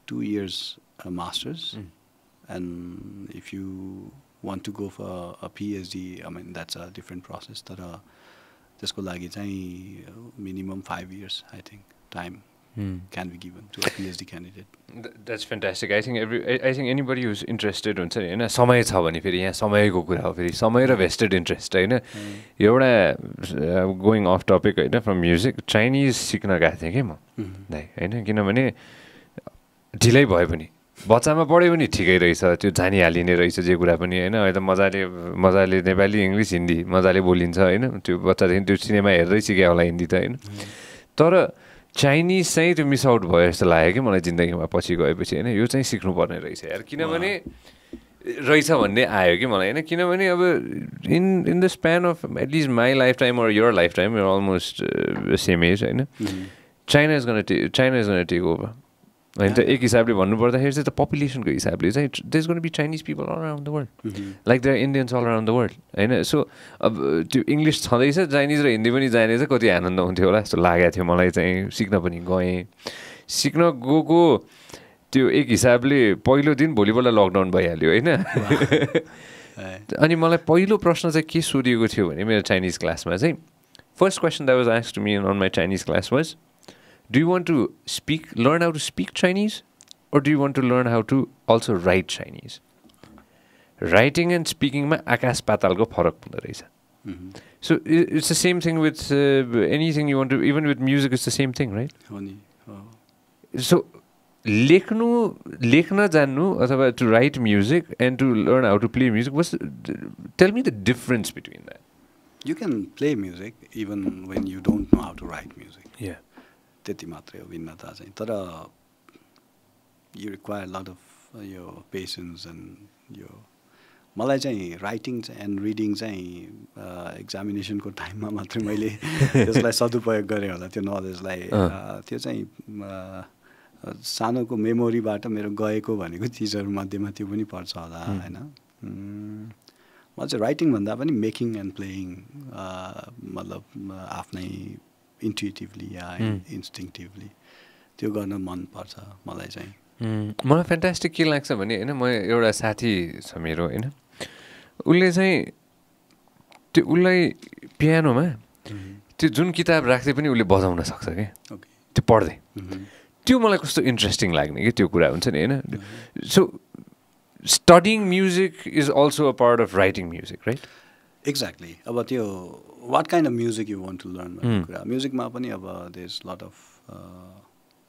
[SPEAKER 2] 2 years master's, and if you want to go for a PhD, I mean that's a different process. तर त्यसको लागि चाहिँ minimum 5 years, I think, time can be given to a PhD candidate.
[SPEAKER 1] That's fantastic. I think anybody who's interested हुन्छ नि हैन समय छ भने फेरि यहाँ समयको कुरा हो फेरि समय र vested interest हैन एउटा going off topic हैन from music Chinese सिक्न गएको थिएँ के म हैन किनभने ढिलै भयो पनि बच्चामा पढ्यो पनि ठिकै रहेछ त्यो जानिहालिने रहेछ जे कुरा पनि हैन अहिले त मजाले नेपाली इंग्लिश हिन्दी मजाले बोलिन्छ हैन त्यो बच्चादेखि त्यो सिनेमा हेर्दै सिक्यो होला हिन्दी त हैन तर चाइनिज चाहिँ त्यो मिस आउट भयो जस्तो लाग्यो कि मलाई जिन्दगीमा पछि गएपछि हैन यो चाहिँ सिक्नुपर्ने रहेछ यार किनभने रहेछ भन्ने आयो कि मलाई हैन किनभने अब in the span of at least my life time or your life time you're almost same age हैन China is gonna take over होइन त एक हिसाबले भन्नुपर्दाखेरि चाहिँ त पपुलेसनको हिसाबले चाहिँ there is gonna be Chinese people all around the world like there Indians all around the world होइन सो अब त्यो इङ्ग्लिस छँदैछ चाइनिज र हिन्दी पनि जाने चाहिँ कति आनन्द हुन्थ्यो होला जस्तो लागेको थियो मलाई चाहिँ सिक्न पनि गएँ सिक्न गएको त्यो एक हिसाबले पहिलो दिन भोलिपल्ट लकडाउन भइहाल्यो होइन अनि मलाई पहिलो प्रश्न चाहिँ के सोधिएको थियो भने मेरो चाइनिज क्लासमा चाहिँ first question that was asked me on my Chinese class was do you want to learn how to speak Chinese or do you want to learn how to also write Chinese? Writing and speakingमा आकाश पातालको फरक हुँदो रहेछ. So it's the same thing with anything you want to, even with music it's the same thing, right? So लेख्न जान्नु अथवा to write music and to learn how to play music, tell me the difference between that.
[SPEAKER 2] You can play music even when you don't know how to write music.
[SPEAKER 1] Yeah.
[SPEAKER 2] त्यति मात्रै हो भिन्नता चाहिँ. तर you require a lot of your patience and your मलाई चाहिँ writing and reading चाहिँ एक्जामिनेसनको टाइममा मात्रै मैले त्यसलाई सदुपयोग गरेँ होला त्यो नलेजलाई. त्यो चाहिँ सानोको मेमोरीबाट मेरो गएको भनेको चिजहरूमध्येमा त्यो पनि पर्छ होला होइन. म चाहिँ राइटिङभन्दा पनि मेकिङ एन्ड प्लेइङ मतलब आफ्नै इन्ट्युटिभली या इन्स्टिङटिभली त्यो गर्न मनपर्छ मलाई चाहिँ.
[SPEAKER 1] मलाई फ्यान्टास्टिक के लाग्छ भने होइन म एउटा साथी छ मेरो होइन उसले चाहिँ त्यो उसलाई पियानोमा त्यो जुन किताब राख्दै पनि उसले बजाउन सक्छ क्या त्यो पढ्दै. त्यो मलाई कस्तो इन्ट्रेस्टिङ लाग्ने कि त्यो कुरा हुन्छ नि होइन. So studying music is also a part of writing music right.
[SPEAKER 2] Exactly. अब त्यो what kind of music you want to learn भन्ने कुरा म्युजिकमा पनि अब there is lot of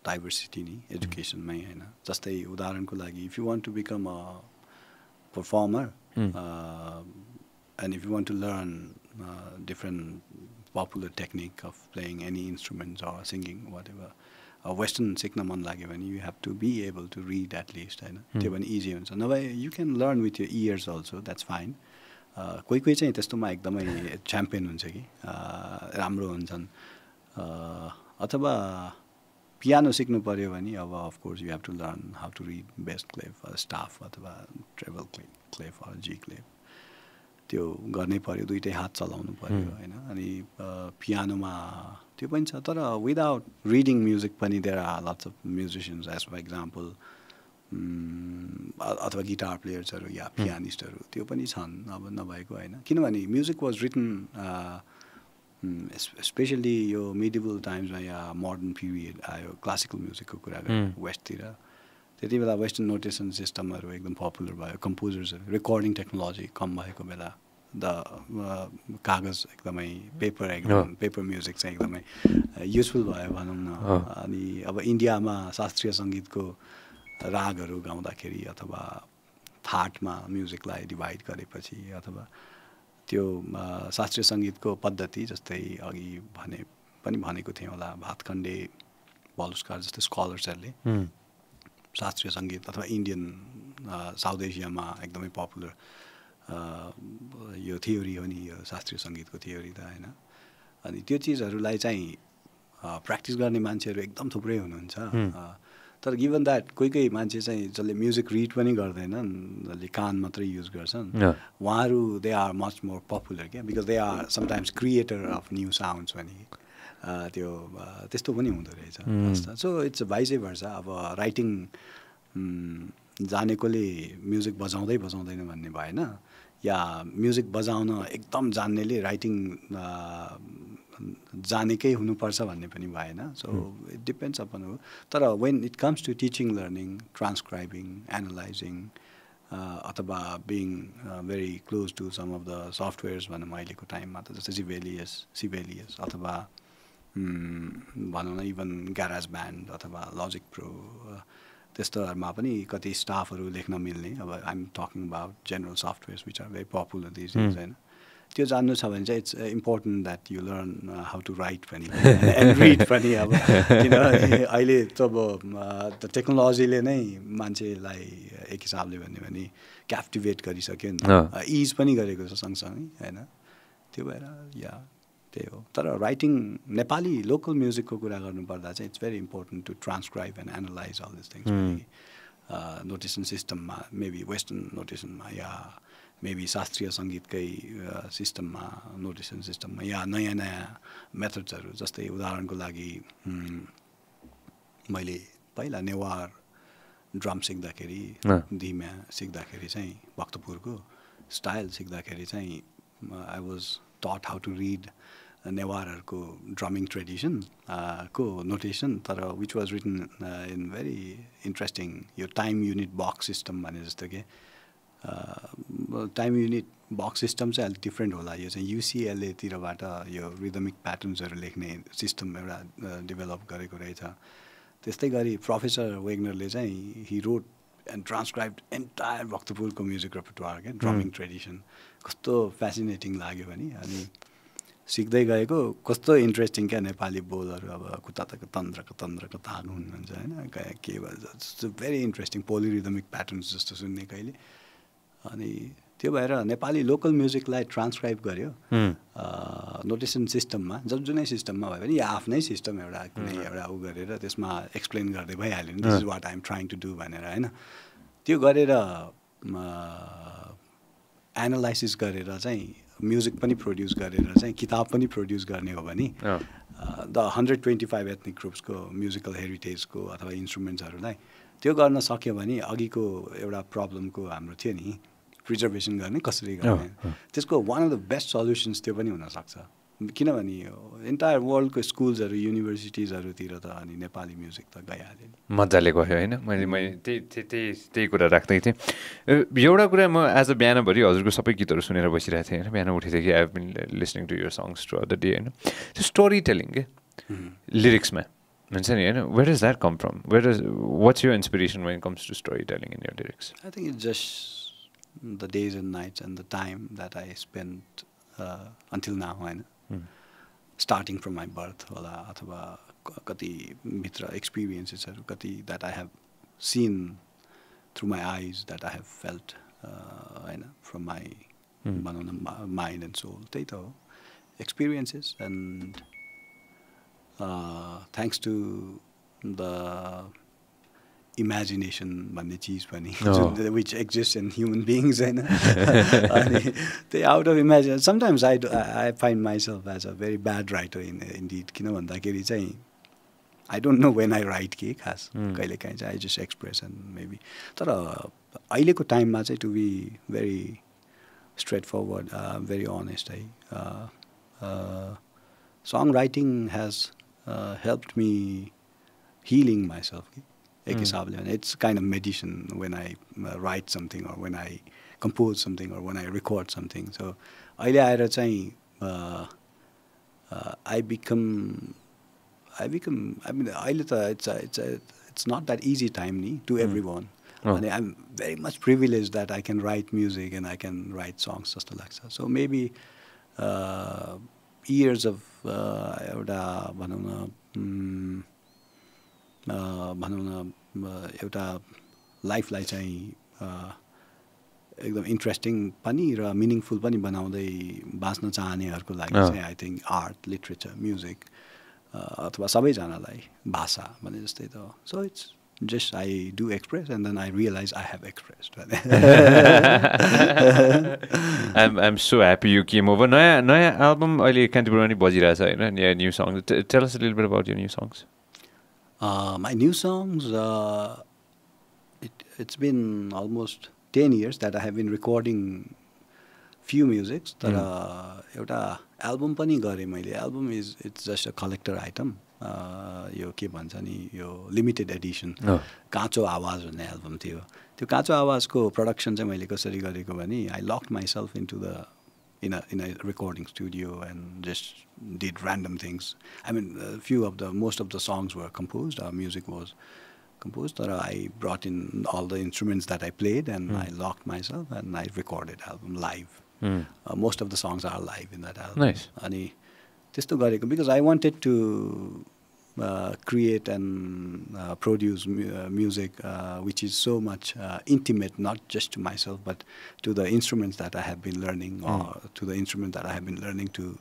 [SPEAKER 2] diversity नि एजुकेसनमै होइन. जस्तै उदाहरणको लागि if you want to become a performer and if you want to learn different popular technique of playing any instruments or singing whatever western सिक्न मन लाग्यो भने you have to be able to read at least होइन. त्यो पनि easy हुन्छ. नभए you can learn with your ears also that's fine. कोही कोही चाहिँ त्यस्तोमा एकदमै च्याम्पियन हुन्छ कि राम्रो हुन्छन्. अथवा पियानो सिक्नु पऱ्यो भने अब of course you have to learn how to read bass clef staff अथवा ट्रेबल क्लेफ जी क्लेफ त्यो गर्नै पऱ्यो. दुइटै हात चलाउनु पऱ्यो होइन. अनि पियानोमा त्यो पनि छ. तर विदाउट रिडिङ म्युजिक पनि there are lots of musicians as for example अथवा गिटार प्लेयर्सहरू या पियानिस्टहरू त्यो पनि छन् अब नभएको होइन. किनभने म्युजिक वाज रिटन स्पेसली यो मिडिभल टाइम्समा या मोडर्न पिरियड आयो क्लासिकल म्युजिकको कुरा गरेँ वेस्टतिर. त्यति बेला वेस्टर्न नोटेसन सिस्टमहरू एकदम पपुलर भयो. कम्पोजर्सहरू रेकर्डिङ टेक्नोलोजी कम भएको बेला कागज एकदमै पेपर म्युजिक चाहिँ एकदमै युजफुल भयो भनौँ न. अनि अब इन्डियामा शास्त्रीय सङ्गीतको रागहरू गाउँदाखेरि अथवा थाटमा म्युजिकलाई डिभाइड गरेपछि अथवा त्यो शास्त्रीय सङ्गीतको पद्धति जस्तै अघि भनेको थिएँ होला भातखण्डे बलुस्कार जस्तै स्कलर्सहरूले शास्त्रीय सङ्गीत अथवा इन्डियन साउथ एसियामा एकदमै पपुलर यो थियोरी हो नि यो शास्त्रीय सङ्गीतको थियोरी त होइन. अनि त्यो चिजहरूलाई चाहिँ प्र्याक्टिस गर्ने मान्छेहरू एकदम थुप्रै हुनुहुन्छ. तर गिभन द्याट कोही कोही मान्छे चाहिँ जसले म्युजिक रिड पनि गर्दैनन् जसले कान मात्रै युज गर्छन् उहाँहरू they are much more popular क्या because they are sometimes creator of new sounds पनि त्यो त्यस्तो पनि हुँदो रहेछ. So it's vice versa. अब राइटिङ जानेकोले म्युजिक बजाउँदैन भन्ने भएन या म्युजिक बजाउन एकदम जान्नेले राइटिङ जानेकै हुनुपर्छ भन्ने पनि भएन. सो इट डिपेन्ड्स अपन हो. तर when it comes to teaching learning transcribing analysing अथवा being very close to some of the softwares भनौँ अहिलेको टाइममा त जस्तै सिभेलियस अथवा भनौँ न इभन ग्याराज ब्यान्ड अथवा लजिक प्रो त्यस्तोहरूमा पनि कति स्टाफहरू लेख्न मिल्ने. अब I am talking about general softwares which are very popular these days होइन. त्यो जान्नु छ भने चाहिँ it's important that you learn how to write पनि एन्ड रिड पनि. अब किन अहिले त अब टेक्नोलोजीले नै मान्छेलाई एक हिसाबले भन्यो भने क्याप्टिभेट गरिसक्यो नि इज पनि गरेको छ सँगसँगै होइन. त्यो भएर या त्यही हो. तर राइटिङ नेपाली लोकल म्युजिकको कुरा गर्नुपर्दा चाहिँ it's very important to transcribe and analyse all this things. Notation सिस्टममा मेबी वेस्टर्न नोटेसनमा या मेबी शास्त्रीय सङ्गीतकै सिस्टममा नोटेसन सिस्टममा या नयाँ मेथड्सहरू जस्तै उदाहरणको लागि मैले पहिला नेवार ड्रम सिक्दाखेरि धिम्या सिक्दाखेरि चाहिँ भक्तपुरको स्टाइल सिक्दाखेरि चाहिँ आई वाज टट हाउ टु रिड नेवारहरूको ड्रमिङ ट्रेडिसन को नोटेसन तर which was written in very interesting यो टाइम युनिट बक्स सिस्टम भने जस्तो के टाइम युनिट बक्स सिस्टम चाहिँ अलिक डिफ्रेन्ट होला यो चाहिँ युसिएलएतिरबाट यो रिदमिक प्याटर्न्सहरू लेख्ने सिस्टम एउटा डेभलप गरेको रहेछ त्यस्तै गरी प्रोफेसर वेगनरले चाहिँ हि रोड एन्ड ट्रान्सक्राइब्ड एन्टायर भक्तपुरको म्युजिक रेपर्टोयर क्या ड्रमिङ ट्रेडिसन कस्तो फ्यासिनेटिङ लाग्यो भने अनि सिक्दै गएको कस्तो इन्ट्रेस्टिङ क्या नेपाली बोलहरू अब कुताको तन्त्रको ताग हुनुहुन्छ होइन के भन्छ भेरी इन्ट्रेस्टिङ पोलिरिदमिक प्याटर्न्स जस्तो सुन्ने कहिले अनि त्यो भएर नेपाली लोकल म्युजिकलाई ट्रान्सक्राइब गर्यो नोटेसन सिस्टममा जुनै सिस्टममा भयो भने यो आफ्नै सिस्टम एउटा कुनै एउटा उ गरेर त्यसमा एक्सप्लेन गर्दै भइहाल्यो नि this is what I'm trying to do भनेर होइन त्यो गरेर एनालाइसिस गरेर चाहिँ म्युजिक पनि प्रड्युस गरेर चाहिँ किताब पनि प्रड्युस गर्ने हो भने द 125 एथनिक ग्रुप्सको म्युजिकल हेरिटेजको अथवा इन्स्ट्रुमेन्ट्सहरूलाई त्यो गर्न सक्यो भने अघिको एउटा प्रब्लमको हाम्रो थियो नि प्रिजर्भेसन गर्ने कसरी गर्ने त्यसको one of the best solutions त्यो पनि हुनसक्छ किनभने इन्टायर वर्ल्डको स्कुल्सहरू युनिभर्सिटिजहरूतिर त अनि नेपाली म्युजिक त गइहाल्यो नि
[SPEAKER 1] मजाले गयो होइन मैले त्यही कुरा राख्दै थिएँ एउटा कुरा म एज अ बिहानभरि हजुरको सबै गीतहरू सुनेर बसिरहेको थिएँ होइन बिहान उठेदेखि I have been listening to your songs through the day होइन त्यो स्टोरी टेलिङ के लिरिक्समा हुन्छ नि होइन where does that come from where does what's your inspiration when comes to story telling in your lyrics
[SPEAKER 2] I think it's just the days and nights and the time that I spent until now होइन starting from my birth होला अथवा कति भित्र एक्सपिरियन्सेसहरू कति that I have seen through my eyes that I have felt होइन from my भनौँ न mind and soul त्यही त हो experiences and thanks to the imagination भन्ने चिज पनि which exists in human beings होइन अनि त्यही out of imagination sometimes I find myself as a very bad writer indeed किन भन्दाखेरि चाहिँ I don't know when I write के खास कहिले काहीँ चाहिँ I just express and maybe तर अहिलेको टाइममा चाहिँ to be very straightforward very honest है songwriting has helped me healing myself एक हिसाबले भने it's kind of medicine when I write something or when I compose something or when I record something so अहिले आएर चाहिँ I mean अहिले त it's not that easy time ni to everyone and I'm very much privileged that I can write music and I can write songs जस्तो लाग्छ so maybe years of एउटा भनौँ न एउटा लाइफलाई चाहिँ एकदम इन्ट्रेस्टिङ पनि र मिनिङफुल पनि बनाउँदै बाँच्न चाहनेहरूको लागि चाहिँ I think art literature music अथवा सबैजनालाई भाषा भने जस्तै त so it's just I do express and then I realise I have expressed
[SPEAKER 1] I'm so happy you came over नयाँ एल्बम अहिले कान्तिपुरमा नि बजिरहेछ होइन new songs tell us a little bit about your new songs
[SPEAKER 2] My new songs, it's been almost 10 years that I have been recording few musics. तर एउटा album पनि गरेँ मैले album it's just a collector item. यो के भन्छ नि यो लिमिटेड एडिसन काँचो आवाज भन्ने एल्बम थियो त्यो काँचो आवाजको प्रोडक्सन चाहिँ मैले कसरी गरेको भने I locked myself into the in a recording studio and just did random things. I mean, most of the songs were composed. Our music was composed. But I brought in all the instruments that I played and I locked myself and I recorded album live. Most of the songs are live in that album.
[SPEAKER 1] Nice.
[SPEAKER 2] And त्यस्तो गरेको because I wanted to create and produce music which is so much intimate, not just to myself, but to the instruments that I have been learning or to the instrument that I have been learning to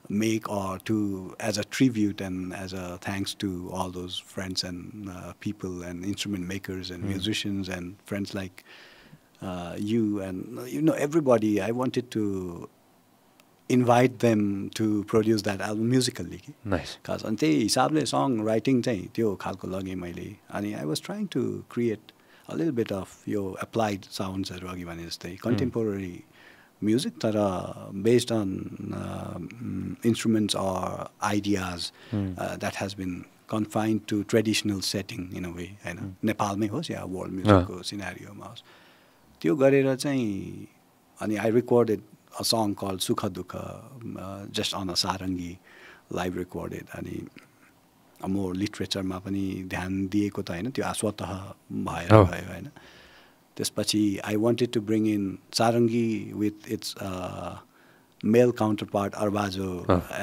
[SPEAKER 2] make or to as a tribute and as a thanks to all those friends and people and instrument makers and musicians and friends like you and everybody. I wanted to invite them to produce that album musically.
[SPEAKER 1] Nice.
[SPEAKER 2] Because on त्यही हिसाबले song writing चाहिँ त्यो खालको लगेँ मैले अनि I was trying to create a little bit of your applied soundsहरू अघि भने जस्तै contemporary music तर based on instruments or ideas that has been confined to traditional setting in a way हैन नेपालमै होस् या वर्ल्ड म्युजिकको सिनारियोमा होस् त्यो गरेर चाहिँ अनि I recorded a song called Sukha Dukha just on a sarangi live recorded अनि more literature-मा पनि ध्यान दिएको त हैन त्यो स्वतः भएर गयो हैन त्यसपछि I wanted to bring in sarangi with its male counterpart arbajo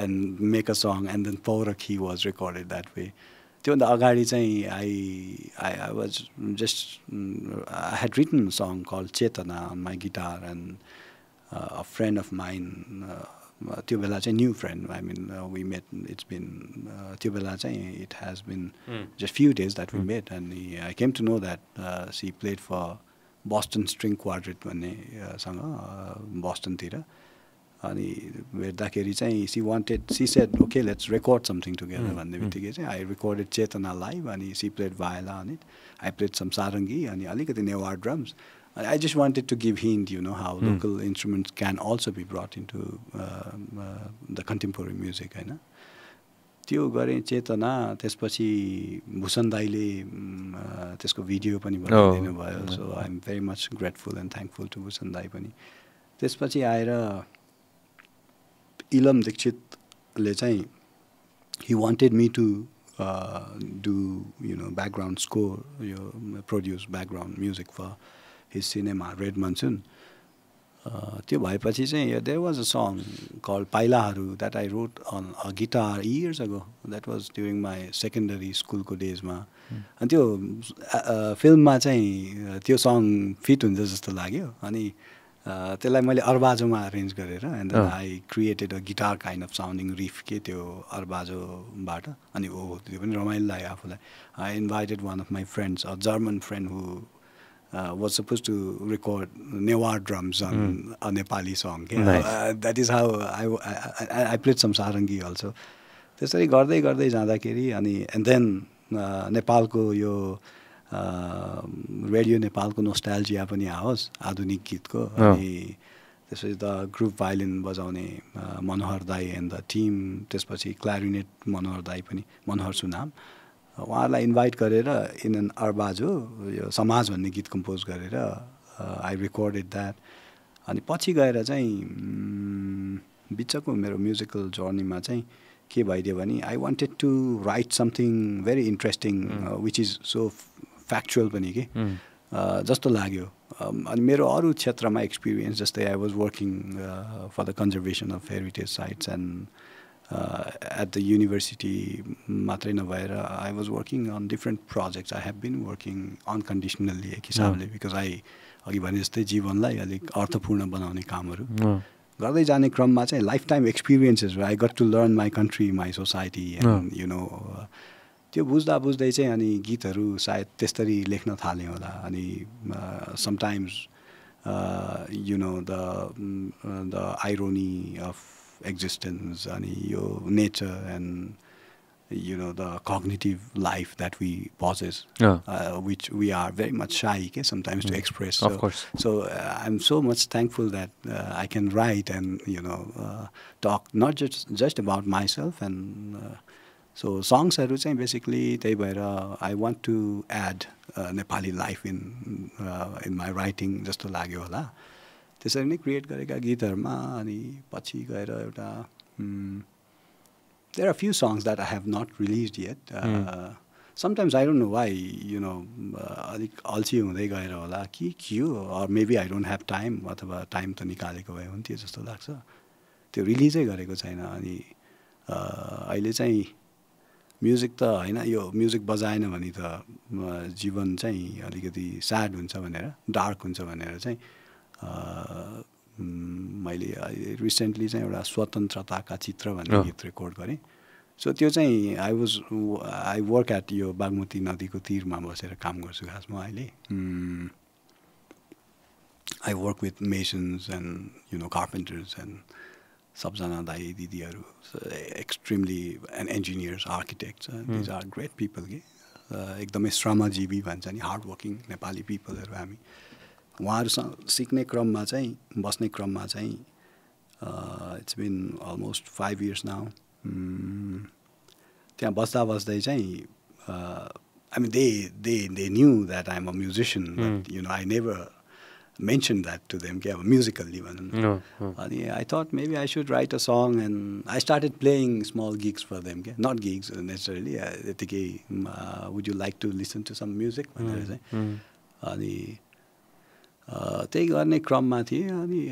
[SPEAKER 2] and make a song and then paurakhi was recorded that way त्योभन्दा अगाडि चाहिँ I was just I had written a song called Chetana on my guitar and a friend of mine त्यो बेला चाहिँ new friend I mean we met it's been त्यो बेला चाहिँ it has been just few days that we met and I came to know that she played for Boston String Quartet भन्ने सँग Boston तिर अनि भेट्दाखेरि चाहिँ she said okay let's record something together भन्ने बित्तिकै चाहिँ I recorded Chetana live and she played viola on it I played some sarangi and अलिकति Newar drums I just wanted to give hint you know how local instruments can also be brought into the contemporary music हैन त्यो गरे चेतना त्यसपछि भूषण दाइले त्यसको video पनि बनाइदिनु भयो so I am very much grateful and thankful to Bhushan दाइ पनि त्यसपछि आएर इलम दीक्षितले चाहिँ he wanted me to do you know background score produce background music for his cinema Red Monsoon त्यो भएपछि चाहिँ there was a song called Pailaharu that I wrote on a guitar years ago that was during my secondary school को days मा अनि त्यो फिल्ममा चाहिँ त्यो song फिट हुन्छ जस्तो लाग्यो अनि त्यसलाई मैले अर्बाजोमा अरेन्ज गरेर and then I created a guitar kind of sounding riff के त्यो अर्बाजोबाट अनि त्यो पनि रमाइलो लाग्यो आफूलाई I invited one of my friends a German friend who was supposed to record Newar drums on a Nepali song. Nice. That is how I played some sarangi also. त्यसरी गर्दै गर्दै जाँदाखेरि अनि and then नेपालको यो radio नेपालको nostalgia पनि आओस् आधुनिक गीतको अनि त्यसपछि द ग्रुप भायोलिन बजाउने मनोहर दाई एन्ड द टिम त्यसपछि क्ल्यारिनेट मनोहर दाई पनि मनोहर सुनाम उहाँहरूलाई इन्भाइट गरेर इन एन अर्बाजो यो समाज भन्ने गीत कम्पोज गरेर आई रेकर्डेड द्याट अनि पछि गएर चाहिँ बिचको मेरो म्युजिकल जर्नीमा चाहिँ के भइदियो भने I wanted to write something very interesting which is so factual पनि के जस्तो लाग्यो अनि मेरो अरू क्षेत्रमा एक्सपिरियन्स जस्तै I was working for the conservation of heritage sites and at the university matrai nabhaera I was working on different projects I have been working unconditionally ek hisabले because I agi भने जस्तै जीवनलाई अलिक अर्थपूर्ण बनाउने कामहरू गर्दै जाने क्रममा चाहिँ life time experiences I got to learn my country my society and you know त्यो बुझ्दा बुझ्दै चाहिँ अनि गीतहरू सायद त्यस्तरी लेख्न थाल्ने होला अनि sometimes you know the irony of existence and your nature and you know the cognitive life that we possess which we are very much shy sometimes to express
[SPEAKER 1] of course
[SPEAKER 2] so I'm so much thankful that I can write and you know talk not just about myself and so songs haru chahi basically त्यही भएर I want to add Nepali life in my writing जस्तो लाग्यो होला त्यसरी नै create गरेका गीतहरुमा अनि पछि गएर एउटा there are few songs that I have not released yet sometimes I don't know why you know अलिक अल्छी हुँदै गएर होला के हो or maybe I don't have time अथवा टाइम त निकालेको भए हुन्थ्यो जस्तो लाग्छ त्यो रिलिजै गरेको छैन अनि अहिले चाहिँ म्युजिक त हैन यो म्युजिक बजाएन भने त जीवन चाहिँ अलिकति स्याड हुन्छ भनेर डार्क हुन्छ भनेर चाहिँ मैले रिसेन्टली चाहिँ एउटा स्वतन्त्रताका चित्र भन्ने गीत रेकर्ड गरेँ सो त्यो चाहिँ आई वर्क एट यो बागमती नदीको तीरमा बसेर काम गर्छु खासमा अहिले I work with masons and you know carpenters and सबजना दाइ दिदीहरू extremely and engineers architects these are great people के एकदमै श्रमजीवी भन्छ नि हार्ड वर्किङ नेपाली पिपलहरू हामी उहाँहरूसँग सिक्ने क्रममा चाहिँ बस्ने क्रममा चाहिँ इट्स बिन अलमोस्ट 5 years नाउ त्यहाँ बस्दा बस्दै चाहिँ I mean they knew that I'm a musician but you know I never mentioned that to them musically I thought maybe I should write a song and I started playing small gigs for them not gigs necessarily would you like to listen to some music अनि त्यही गर्ने क्रममा थिएँ अनि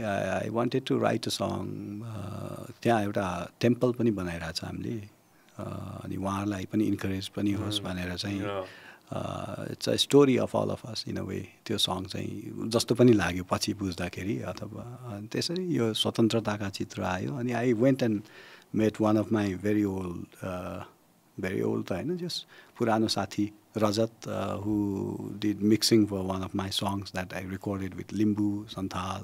[SPEAKER 2] I wanted to write a song त्यहाँ एउटा temple पनि बनाइरहेको छ हामीले अनि उहाँहरूलाई पनि इन्करेज पनि होस् भनेर चाहिँ it's a story of all of us in a way त्यो सङ चाहिँ जस्तो पनि लाग्यो पछि बुझ्दाखेरि अथवा त्यसरी यो स्वतन्त्रताका चित्र आयो अनि I went and met one of my very old त होइन जस्ट पुरानो साथी Rajat who did mixing for one of my songs that I recorded with Limbu Santhal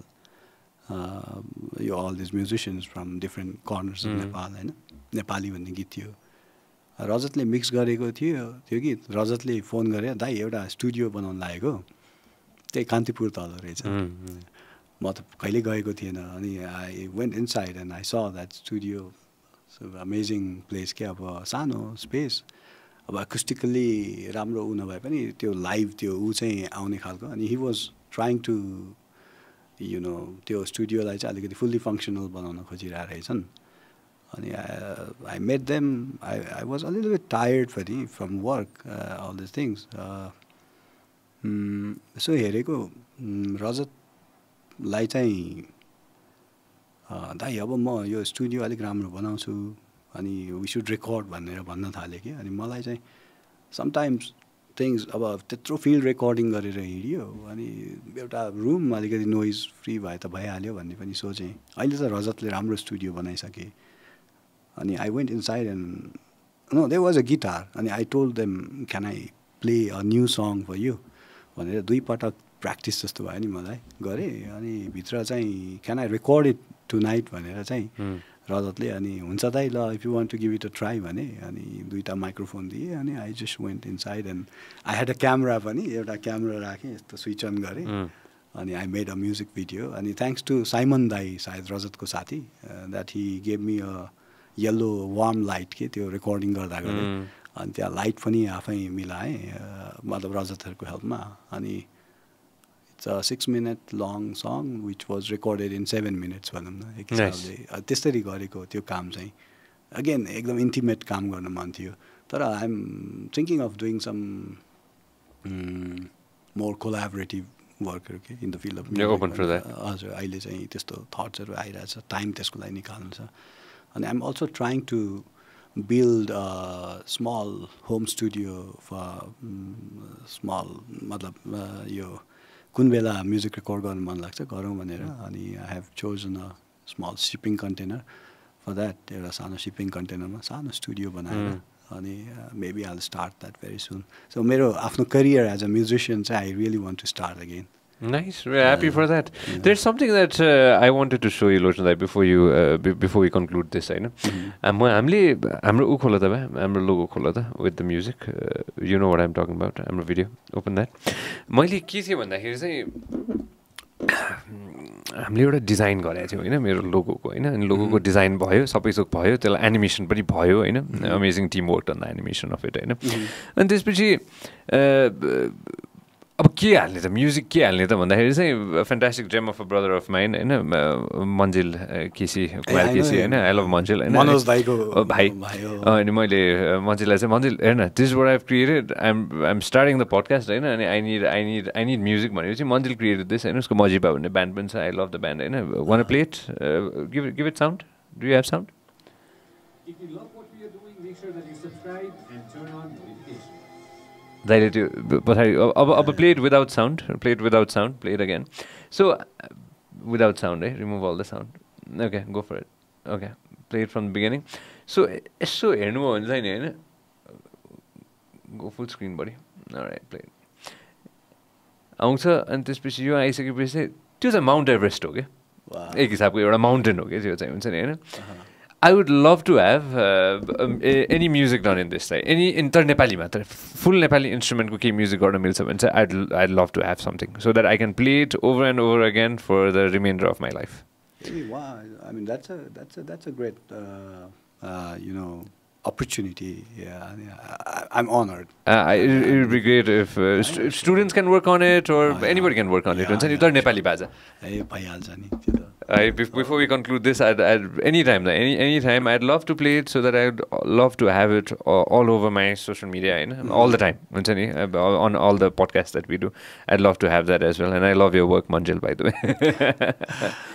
[SPEAKER 2] यो all these musicians from different corners of Nepal होइन नेपाली भन्ने गीत थियो रजतले मिक्स गरेको थियो त्यो गीत रजतले फोन गरे दाइ एउटा स्टुडियो बनाउनु लागेको त्यही कान्तिपुर तल रहेछ म त कहिले गएको थिएन अनि I went inside and I स द्याट स्टुडियो अमेजिङ प्लेस के अब सानो स्पेस अब एकुस्टिकल्ली राम्रो ऊ नभए पनि त्यो लाइभ त्यो ऊ चाहिँ आउने खालको अनि he was trying to you know त्यो स्टुडियोलाई चाहिँ अलिकति फुल्ली फङ्सनल बनाउन खोजिरहेको रहेछन् अनि I met them. I was a little bit tired from work, all these things. So हेरेको रजतलाई चाहिँ दाइ अब म यो स्टुडियो अलिक राम्रो बनाउँछु अनि वी सुड रेकर्ड भनेर भन्न थालेँ कि अनि मलाई चाहिँ समटाइम्स थिङ्स अब त्यत्रो फिल्ड रेकर्डिङ गरेर हिँड्यो अनि एउटा रुम अलिकति नोइज फ्री भए त भइहाल्यो भन्ने पनि सोचेँ अहिले त रजतले राम्रो स्टुडियो बनाइसके अनि I went inside and no there was a guitar and I told them can I play a new song for you भनेर दुई पटक प्र्याक्टिस जस्तो भयो नि मलाई गरेँ अनि भित्र चाहिँ can I record it tonight भनेर चाहिँ रजतले अनि हुन्छ दाइ ल if you want to give it a try भने अनि दुईटा माइक्रोफोन दिएँ अनि I just went inside and I had a camera पनि एउटा क्यामेरा राखेँ यस्तो स्विच अन गरेँ अनि I made a music video अनि thanks to Simon दाइ सायद रजतको साथी that he gave me a yellow warm light के त्यो रेकर्डिङ गर्दा गर्दै अनि त्यहाँ लाइट पनि आफै मिलाएँ मतलब रजतहरूको हेल्पमा अनि it's a 6 minute long song which was recorded in 7 minutes भनौँ न एक हिसाबले त्यसरी गरेको त्यो काम चाहिँ अगेन एकदम इन्टिमेट काम गर्न मन थियो तर I am thinking of doing some more collaborative वर्कहरू के इन द फिल्ड अफ हजुर अहिले चाहिँ त्यस्तो थट्सहरू आइरहेछ टाइम त्यसको लागि निकाल्नु छ and I'm also trying to build a small home studio for small मतलब यो कुन बेला म्युजिक रेकर्ड गर्नु मन लाग्छ गरौँ भनेर अनि I have chosen a small shipping container for that एउटा सानो shipping containerमा सानो स्टुडियो बनाएर अनि maybe I'll start that very soon so मेरो आफ्नो career as a musician चाहिँ I really want to start again.
[SPEAKER 1] Nice, we're happy for that. There's something that I wanted to show you, Lochan, before you before we conclude this, I know. हामीले हाम्रो उ खोला त भए हाम्रो logo खोला त with the music. You know what I'm talking about. हाम्रो video. Open that. मैले के थियो भन्दाखेरि चाहिँ हामीले एउटा डिजाइन गरेको थियौँ होइन मेरो लोगोको होइन अनि लोगोको डिजाइन भयो सबै थोक भयो त्यसलाई एनिमेसन पनि भयो होइन amazing team work on the animation of it होइन अनि त्यसपछि अब के हाल्ने त म्युजिक के हाल्ने त भन्दाखेरि चाहिँ fantastic dream of a brother of mine होइन मन्जिल केसी कुमार केसी होइन आई लभ मन्जिल होइन भाइ अनि मैले मन्जिललाई चाहिँ मन्जिल हेर्न this what I created I'm starting the podcast होइन अनि आई निड म्युजिक भनेपछि मन्जिल क्रिएटेड दिस होइन उसको मजिबा भन्ने ब्यान्ड पनि छ आई लभ द ब्यान्ड होइन one play it give it sound do you have sound If you love what we are doing, make sure that you subscribe and turn on notifications. दाइले त्यो पछाडि अब play it without sound, play it without sound, play it again. So without sound, remove all the sound. Okay, go for it. Okay, play it from the beginning. So यसो हेर्नुभयो भने चाहिँ नि होइन go full screen buddy. Alright, play it. आउँछ अनि त्यसपछि यो आइसकेपछि चाहिँ त्यो चाहिँ माउन्ट एभरेस्ट हो क्या एक हिसाबको एउटा माउन्टेन हो क्या त्यो चाहिँ हुन्छ नि होइन I would love to have any music done in this. Like any inter Nepali matter, full Nepali instrument ko music garna milcha bhane chai I'd love to have something so that I can play it over and over again for the remainder of my life.
[SPEAKER 2] Wow, I mean that's a great you know, opportunity. Yeah, I'm honored.
[SPEAKER 1] It would be great if students can work on it or anybody can work on it. Nepali baja. Before we conclude this, I'd anytime I'd love to play it so that I'd love to have it all over my social media, all the time. On all the podcasts that we do, I'd love to have that as well. And I love your work, Manjil, by the way.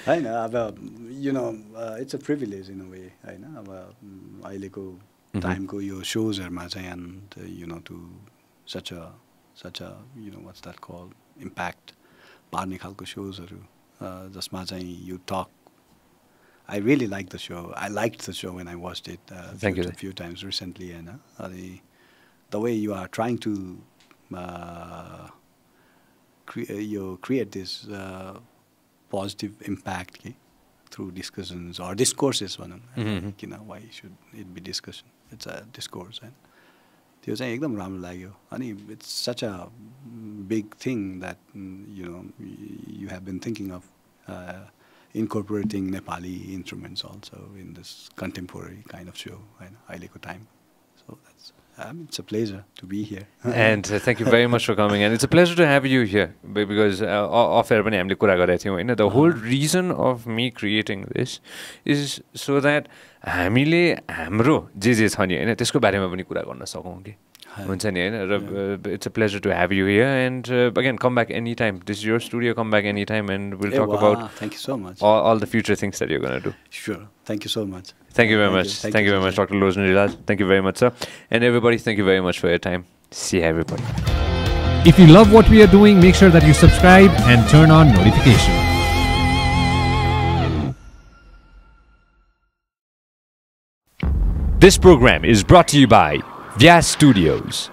[SPEAKER 2] I know, you know, it's a privilege in a way. I know, ahileको timeको यो showsहरुमा चाहिँ and you know, to such a you know, what's that called, impact पार्ने खालको showsहरु जसमा चाहिँ you talk. I really like the show. I liked the show when I watched it a few times recently, and the way you are trying to create this positive impact through discussions or discourses. Why should it be discussion? It's a discourse. त्यो चाहिँ एकदम राम्रो लाग्यो. अनि it's such a big thing that you know, you have been thinking of incorporating Nepali instruments also in this contemporary kind of show, अहिलेको time. So that's it's a pleasure to be here.
[SPEAKER 1] And thank you very much for coming. And it's a pleasure to have you here because off-air पनि हामीले कुरा गरेका थियौँ हैन. The whole reason of me creating this is so that हामीले हाम्रो जे छ नि हैन त्यसको बारेमा पनि कुरा गर्न सकौँ कि हुन्छ नि हैन. It's a pleasure to have you here, and again, come back anytime. This is your studio. Come back anytime, and we'll talk about
[SPEAKER 2] thank you so much.
[SPEAKER 1] all the future things that you're going to do.
[SPEAKER 2] Sure. Thank you so much.
[SPEAKER 1] Thank you very much. Thank you very much, Dr. Lochan Rijal. Thank you very much, sir. And everybody, thank you very much for your time. See you, everybody.
[SPEAKER 3] If you love what we are doing, make sure that you subscribe and turn on notifications.
[SPEAKER 1] This program is brought to you by Vyas Studios.